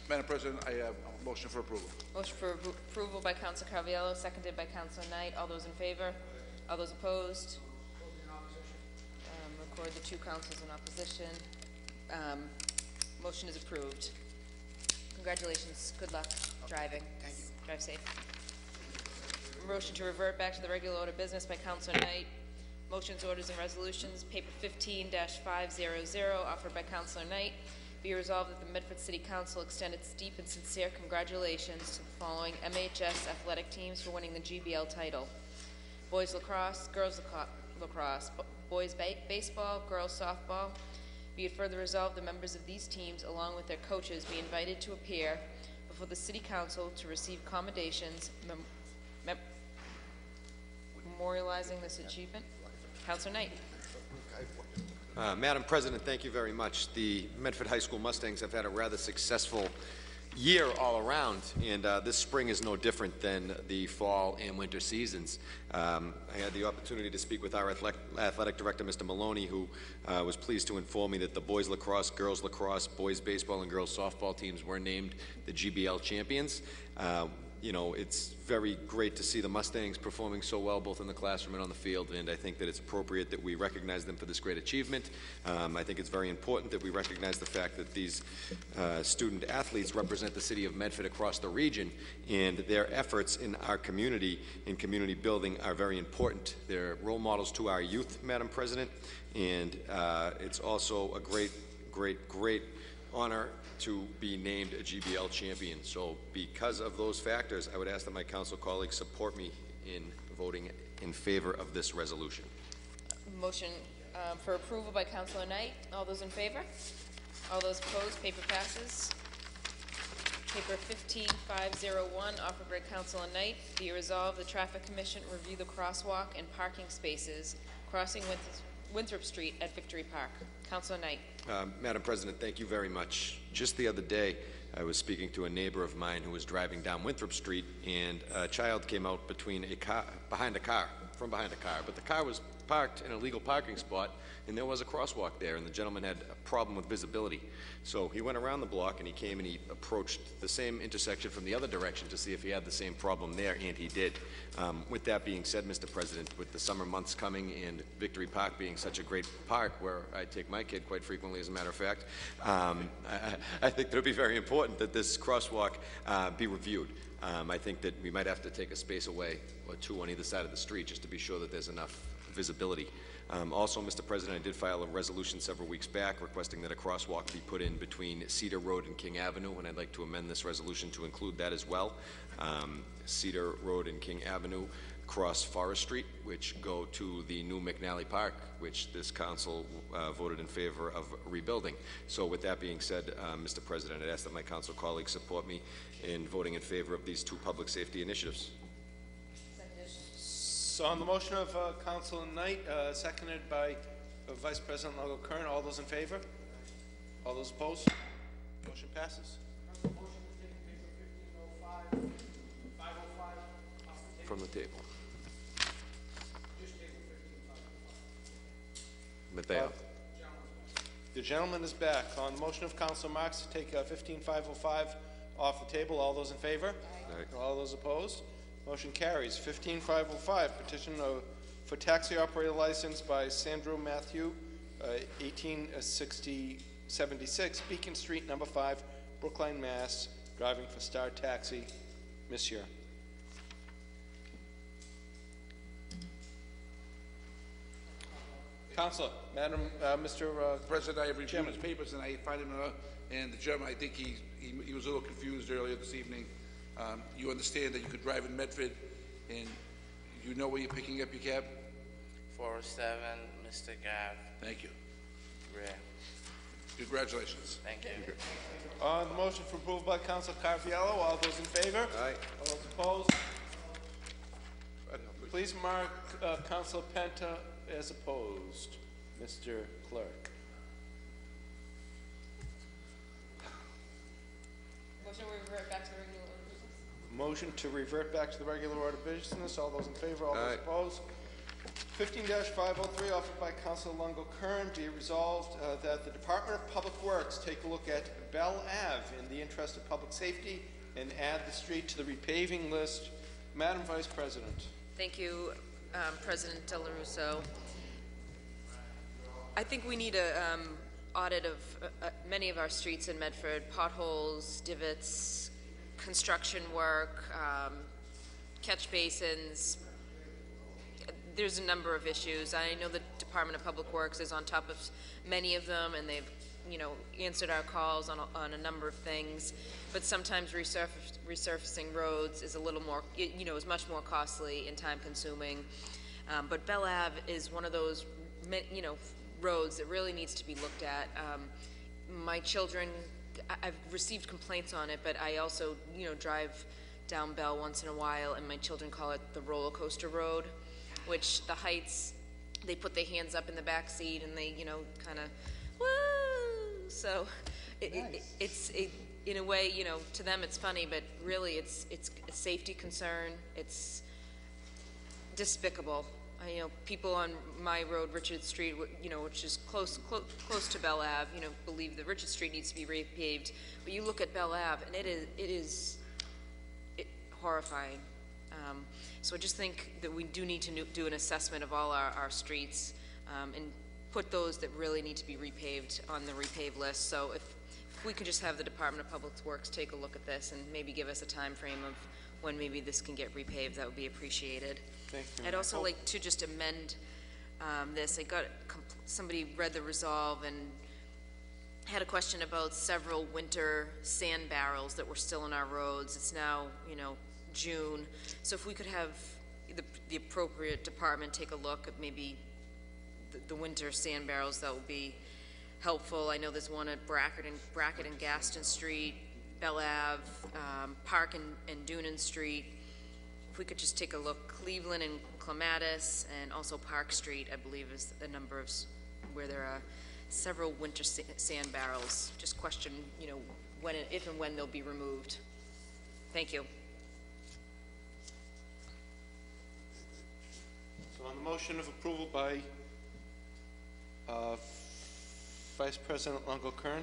Madam President, I have a motion for approval. Motion for approval by Councilor Carviello, seconded by Councilor Knight. All those in favor? All those opposed? Record the 2 councils in opposition. Motion is approved. Congratulations. Good luck driving. Thank you. Drive safe. Motion to revert back to the regular order of business by Councilor Knight. Motions, orders, and resolutions. Paper 15-500, offered by Councilor Knight. Be resolved that the Medford City Council extend its deep and sincere congratulations to the following MHS athletic teams for winning the GBL title: boys lacrosse, girls lacrosse, boys baseball, girls softball. Be it further resolved, the members of these teams, along with their coaches, be invited to appear before the City Council to receive commendations memorializing this achievement. Councilor Knight. Madam President, thank you very much. The Medford High School Mustangs have had a rather successful year all around, and this spring is no different than the fall and winter seasons. I had the opportunity to speak with our athletic director, Mr. Maloney, who was pleased to inform me that the boys lacrosse, girls lacrosse, boys baseball, and girls softball teams were named the GBL champions. You know, it's very great to see the Mustangs performing so well both in the classroom and on the field, and I think that it's appropriate that we recognize them for this great achievement. I think it's very important that we recognize the fact that these student athletes represent the city of Medford across the region, and their efforts in our community, in community building, are very important. They're role models to our youth, Madam President, and it's also a great honor to be named a GBL champion. So because of those factors, I would ask that my council colleagues support me in voting in favor of this resolution. Motion for approval by Councilor Knight. All those in favor? All those opposed? Paper passes. Paper 15501, offered by Councilor Knight. Be resolved, the Traffic Commission review the crosswalk and parking spaces crossing Winthrop Street at Victory Park. Councilor Knight. Madam President, thank you very much. Just the other day, I was speaking to a neighbor of mine who was driving down Winthrop Street, and a child came out behind a car, but the car was parked in a legal parking spot, and there was a crosswalk there, and the gentleman had a problem with visibility. So he went around the block, and he came and he approached the same intersection from the other direction to see if he had the same problem there, and he did. With that being said, Mr. President, with the summer months coming and Victory Park being such a great park where I take my kid quite frequently, as a matter of fact, I think it would be very important that this crosswalk be reviewed. I think that we might have to take a space away or two on either side of the street just to be sure that there's enough visibility. Also, Mr. President, I did file a resolution several weeks back requesting that a crosswalk be put in between Cedar Road and King Avenue, and I'd like to amend this resolution to include that as well. Cedar Road and King Avenue cross Forest Street, which go to the new McNally Park, which this council voted in favor of rebuilding. So with that being said, Mr. President, I'd ask that my council colleagues support me in voting in favor of these two public safety initiatives. So on the motion of Councilor Knight, seconded by Vice President Longo-Kern, all those in favor? All those opposed? Motion passes. From the table. Mathieu. The gentleman is back. On the motion of Councilor Marks to take 15505 off the table, all those in favor? Aye. All those opposed? Motion carries. 15505, petition for taxi operator license by Sandro Mathieu, 1876 Beacon Street, number 5, Brookline, Mass, driving for Star Taxi. Monsieur. Councilor, Madam, Mr. President, I have reviewed Chairman. his papers and I find him, and the gentleman, I think he was a little confused earlier this evening. You understand that you could drive in Medford and you know where you're picking up your cab? 407 Mr. Gav. Thank you. Rare. Congratulations. Thank you. On the motion for approval by Councilor Carviello, all those in favor? Aye. All those opposed? Please mark Councilor Penta as opposed. Mr. Clerk. Motion to revert back to the regular order of business? Motion to revert back to the regular order of business. All those in favor, all those Aye. opposed. 15-503, offered by Councilor Longo-Kern, be it resolved that the Department of Public Works take a look at Bell Ave in the interest of public safety and add the street to the repaving list. Madam Vice President. Thank you, President Del Russo. I think we need a audit of many of our streets in Medford, potholes, divots, construction work, catch basins. There's a number of issues. I know the Department of Public Works is on top of many of them, and they've, answered our calls on a number of things. But sometimes resurfacing roads is a little more, is much more costly and time-consuming. But Bell Ave is one of those, roads that really needs to be looked at. My children, I've received complaints on it, but I also, drive down Bell once in a while, and my children call it the roller coaster road, which the heights, they put their hands up in the back seat and they, kind of, woo! So it's in a way, to them it's funny, but really it's a safety concern. It's despicable. People on my road, Richard Street, which is close to Bell Ave, believe that Richard Street needs to be repaved. But you look at Bell Ave, and it is horrifying. So I just think that we do need to do an assessment of all our streets and put those that really need to be repaved on the repave list. So if we could just have the Department of Public Works take a look at this and maybe give us a time frame of when maybe this can get repaved, that would be appreciated. Thank you. I'd also like to just amend this. Somebody read the resolve and had a question about several winter sand barrels that were still in our roads. It's now, June. So if we could have the appropriate department take a look at maybe the winter sand barrels, that would be helpful. I know there's one at Brackett and Gaston Street, Bell Ave, Park and Dunan Street. If we could just take a look, Cleveland and Clematis, and also Park Street, I believe, is a number of where there are several winter sand barrels. Just question, if and when they'll be removed. Thank you. So on the motion of approval by Vice President Longo-Kern,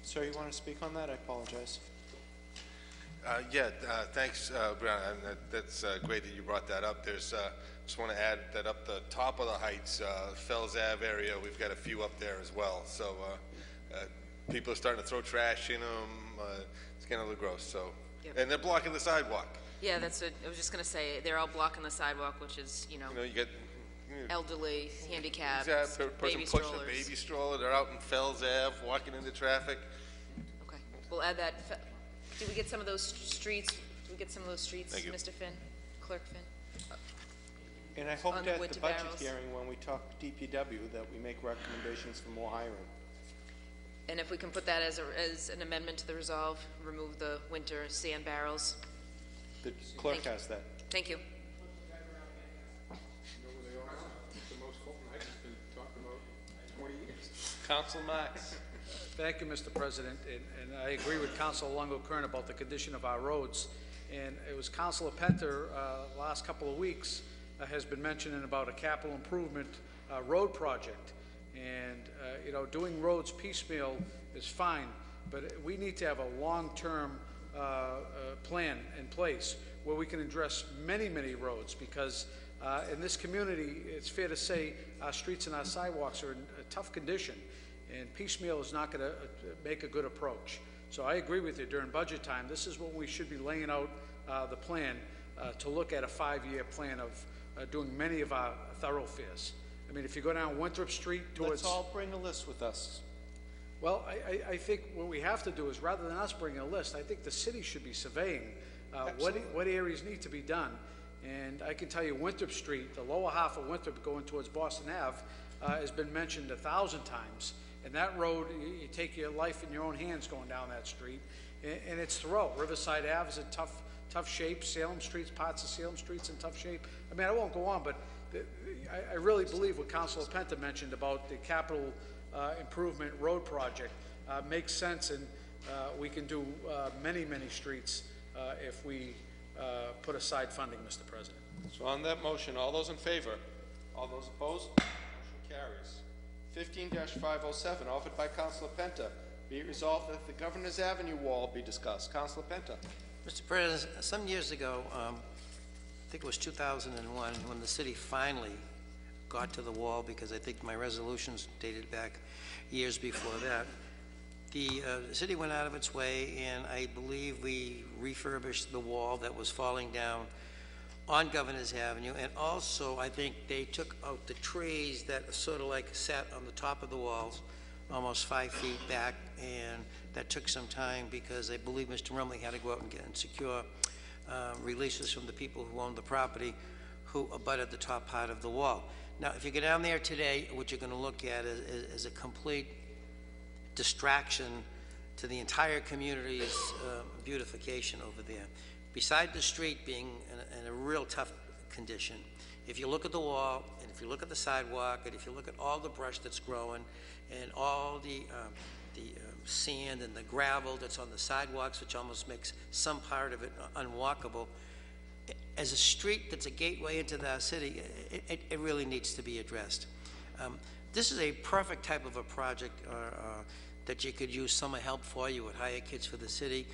sir, you want to speak on that? I apologize. Thanks, Brian. That's great that you brought that up. There's just want to add that up the top of the Heights, Fells Ave area, we've got a few up there as well. So people are starting to throw trash in them. It's getting a little gross. So, and they're blocking the sidewalk. Yeah, that's what I was just going to say. They're all blocking the sidewalk, which is, you get elderly, handicapped, baby strollers. Pushing a baby stroller. They're out in Fells Ave, walking into traffic. Okay, we'll add that. Did we get some of those streets? Did we get some of those streets, Mr. Finn, Clerk Finn? And I hope On that the the budget barrels. hearing, when we talk DPW, that we make recommendations for more hiring. And if we can put that as an amendment to the resolve, remove the winter sand barrels. The clerk has that. Thank you. Council Max. Thank you, Mr. President, and I agree with Councilor Longo-Kern about the condition of our roads. And it was Councilor Penter, last couple of weeks, has been mentioning about a capital improvement road project. And, doing roads piecemeal is fine, but we need to have a long-term plan in place where we can address many, many roads, because in this community, it's fair to say our streets and our sidewalks are in a tough condition, and piecemeal is not going to make a good approach. So I agree with you. During budget time, this is what we should be laying out the plan to look at a 5-year plan of doing many of our thoroughfares. I mean, if you go down Winthrop Street towards... Let's all bring a list with us. Well, I think what we have to do is, rather than us bringing a list, I think the city should be surveying what areas need to be done. And I can tell you Winthrop Street, the lower half of Winthrop going towards Boston Ave, has been mentioned 1,000 times. And that road, you take your life in your own hands going down that street. And it's throughout. Riverside Ave is in tough shape. Salem Street's, parts of Salem Street's in tough shape. I mean, I won't go on, but I really believe what Councilor Penta mentioned about the capital improvement road project makes sense, and we can do many, many streets if we put aside funding, Mr. President. So on that motion, all those in favor? All those opposed? Motion carries. 15-507, offered by Councilor Penta. Be it resolved that the Governor's Avenue wall be discussed. Councilor Penta. Mr. President, some years ago, I think it was 2001, when the city finally got to the wall, because I think my resolutions dated back years before that, the city went out of its way, and I believe we refurbished the wall that was falling down on Governor's Avenue, and also I think they took out the trees that sort of like sat on the top of the walls, almost 5 feet back, and that took some time because I believe Mr. Rumley had to go out and get and secure releases from the people who owned the property who abutted the top part of the wall. Now, if you go down there today, what you're going to look at is a complete distraction to the entire community's beautification over there. Beside the street being in a real tough condition, if you look at the wall, and if you look at the sidewalk, and if you look at all the brush that's growing, and all the sand and the gravel that's on the sidewalks, which almost makes some part of it unwalkable, as a street that's a gateway into the city, it really needs to be addressed. This is a perfect type of a project that you could use summer help for. You would hire kids for the city,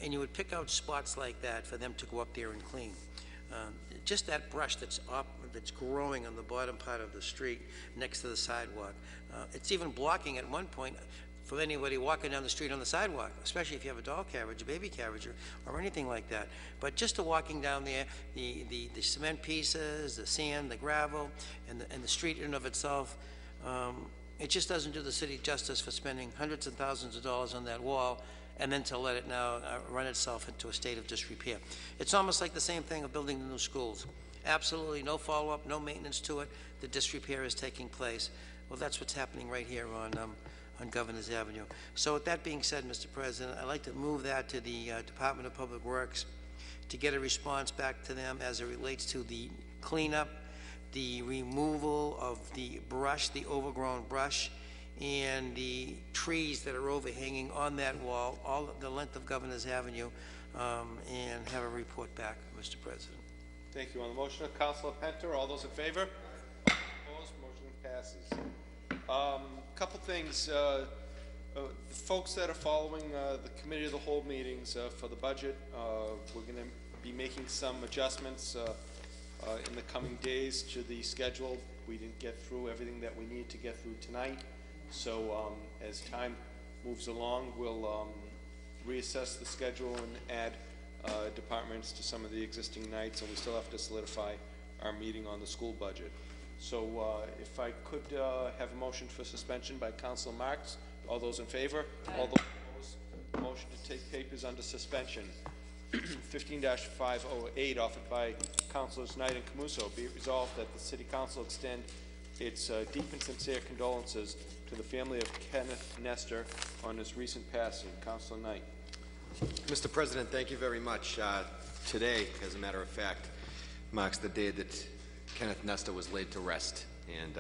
and you would pick out spots like that for them to go up there and clean. Just that brush that's growing on the bottom part of the street next to the sidewalk. It's even blocking at one point for anybody walking down the street on the sidewalk, especially if you have a doll carriage, a baby carriage, or anything like that. But just the walking down there, the cement pieces, the sand, the gravel, and the street in and of itself, it just doesn't do the city justice for spending hundreds of thousands of dollars on that wall and then to let it now run itself into a state of disrepair. It's almost like the same thing of building the new schools. Absolutely no follow-up, no maintenance to it. The disrepair is taking place. Well, that's what's happening right here on Governor's Avenue. So with that being said, Mr. President, I'd like to move that to the Department of Public Works to get a response back to them as it relates to the cleanup, the removal of the brush, the overgrown brush, and the trees that are overhanging on that wall, all the length of Governor's Avenue, and have a report back, Mr. President. Thank you. On the motion of Councilor Penta, all those in favor? Opposed? Motion passes. Couple things. The folks that are following the committee of the whole meetings for the budget, we're going to be making some adjustments in the coming days to the schedule. We didn't get through everything that we needed to get through tonight. So as time moves along, we'll reassess the schedule and add departments to some of the existing nights, and we still have to solidify our meeting on the school budget. So if I could have a motion for suspension by Councilor Marks. All those in favor? All those opposed? Motion to take papers under suspension. 15-508 offered by Councilors Knight and Camuso. Be it resolved that the City Council extend its deep and sincere condolences to the family of Kenneth Nestor on his recent passing. Councilor Knight. Mr. President, thank you very much. Today, as a matter of fact, marks the day that Kenneth Nestor was laid to rest. And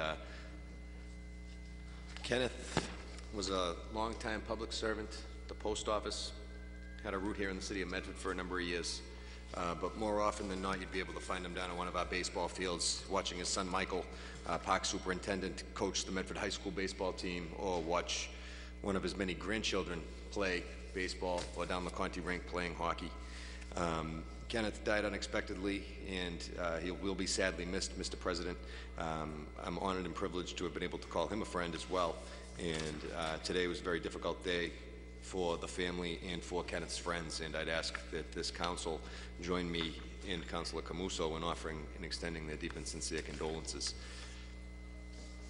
Kenneth was a longtime public servant at the post office, had a route here in the city of Medford for a number of years. But more often than not, you'd be able to find him down at one of our baseball fields, watching his son Michael, park superintendent, coach the Medford High School baseball team, or watch one of his many grandchildren play baseball, or down the Conti rink playing hockey. Kenneth died unexpectedly, and he will be sadly missed, Mr. President. I'm honored and privileged to have been able to call him a friend as well. And today was a very difficult day for the family and for Kenneth's friends, and I'd ask that this council join me and Councilor Camuso in offering and extending their deep and sincere condolences.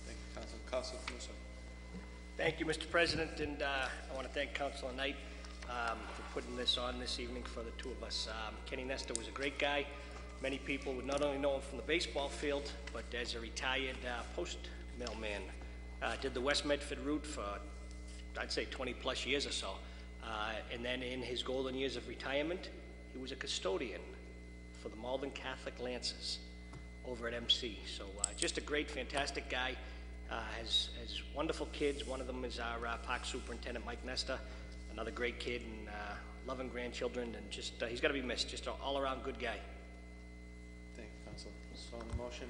Thank you, Councilor Camuso. Thank you, Mr. President, and I want to thank Councilor Knight for putting this on this evening for the two of us. Kenny Nestor was a great guy. Many people would not only know him from the baseball field, but as a retired post mailman. Did the West Medford route for, I'd say, 20 plus years or so. And then in his golden years of retirement, he was a custodian for the Malden Catholic Lancers over at MC. So just a great, fantastic guy. Has wonderful kids. One of them is our park superintendent, Mike Nestor. Another great kid and loving grandchildren, and just he's got to be missed. Just an all-around good guy. Thank you, Councilor. So on the motion,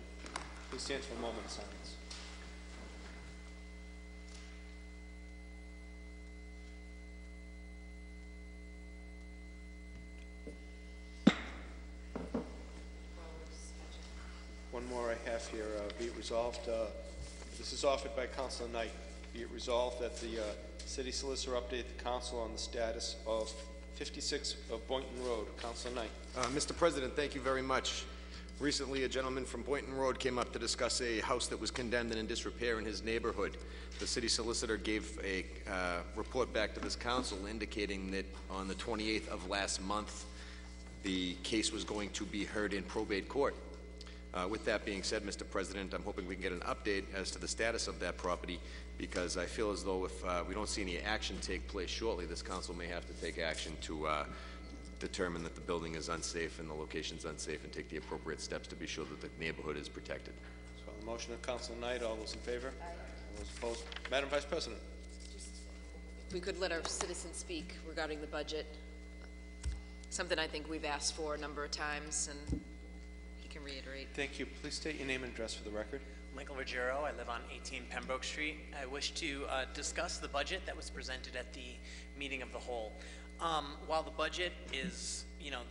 please stand for a moment of silence. One more I have here. Be it resolved, this is offered by Councilor Knight. Be it resolved that the City Solicitor update the Council on the status of 56 of Boynton Road. Councilor Knight. Mr. President, thank you very much. Recently, a gentleman from Boynton Road came up to discuss a house that was condemned and in disrepair in his neighborhood. The City Solicitor gave a report back to this Council indicating that on the 28th of last month, the case was going to be heard in probate court. With that being said, Mr. President, I'm hoping we can get an update as to the status of that property, because I feel as though if we don't see any action take place shortly, this council may have to take action to determine that the building is unsafe and the location's unsafe, and take the appropriate steps to be sure that the neighborhood is protected. So on the motion of Councilor Knight, all those in favor? Aye. All those opposed? Madam Vice President. If we could let our citizens speak regarding the budget, something I think we've asked for a number of times, and can reiterate. Thank you. Please state your name and address for the record. Michael Ruggiero. I live on 18 Pembroke Street. I wish to discuss the budget that was presented at the meeting of the whole. While the budget is,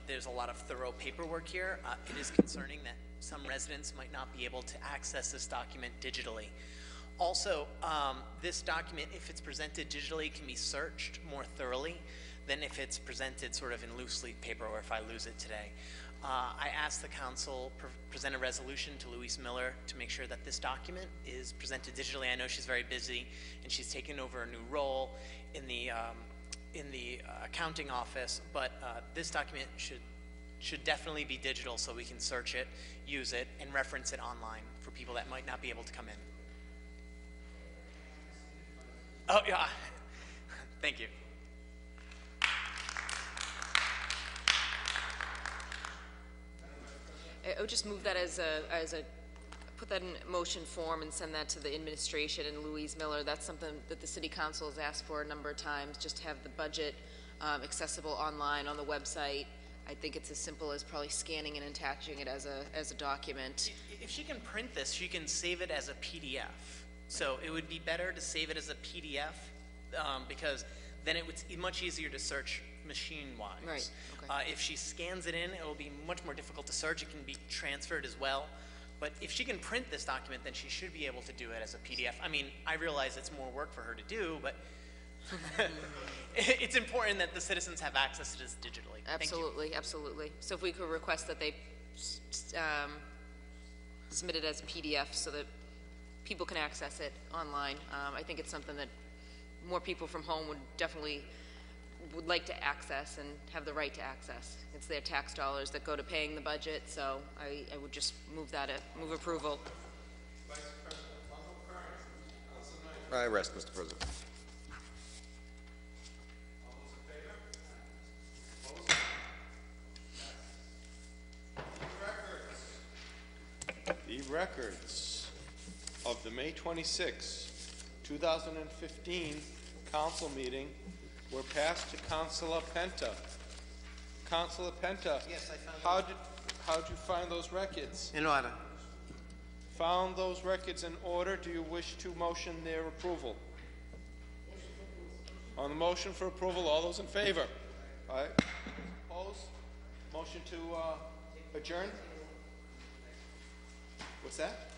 there's a lot of thorough paperwork here, it is concerning that some residents might not be able to access this document digitally. Also, this document, if it's presented digitally, can be searched more thoroughly than if it's presented sort of in loose leaf paper, or if I lose it today. I asked the council present a resolution to Louise Miller to make sure that this document is presented digitally. I know she's very busy and she's taken over a new role in the accounting office, but this document should definitely be digital so we can search it, use it, and reference it online for people that might not be able to come in. Oh yeah, thank you. I would just move that as a put that in motion form and send that to the administration and Louise Miller. That's something that the City Council has asked for a number of times, just to have the budget accessible online on the website, I think it's as simple as probably scanning and attaching it as a document. If she can print this, she can save it as a PDF. So it would be better to save it as a PDF because then it's much easier to search machine-wise. Right, okay. If she scans it in, it will be much more difficult to search. It can be transferred as well. But if she can print this document, then she should be able to do it as a PDF. I mean, I realize it's more work for her to do, but it's important that the citizens have access to this digitally. Absolutely, absolutely. So if we could request that they submit it as a PDF so that people can access it online. I think it's something that more people from home would like to access and have the right to access. It's their tax dollars that go to paying the budget, so I would just move approval. Vice President Longo Kearns. I rest, Mr. President. All those in favor? Opposed? The records of the May 26, 2015 council meeting were passed to Councilor Penta. Councilor Penta. Yes, I found them. How'd you find those records? In order. Found those records in order. Do you wish to motion their approval? On the motion for approval, all those in favor? All right. Opposed? Motion to adjourn? What's that?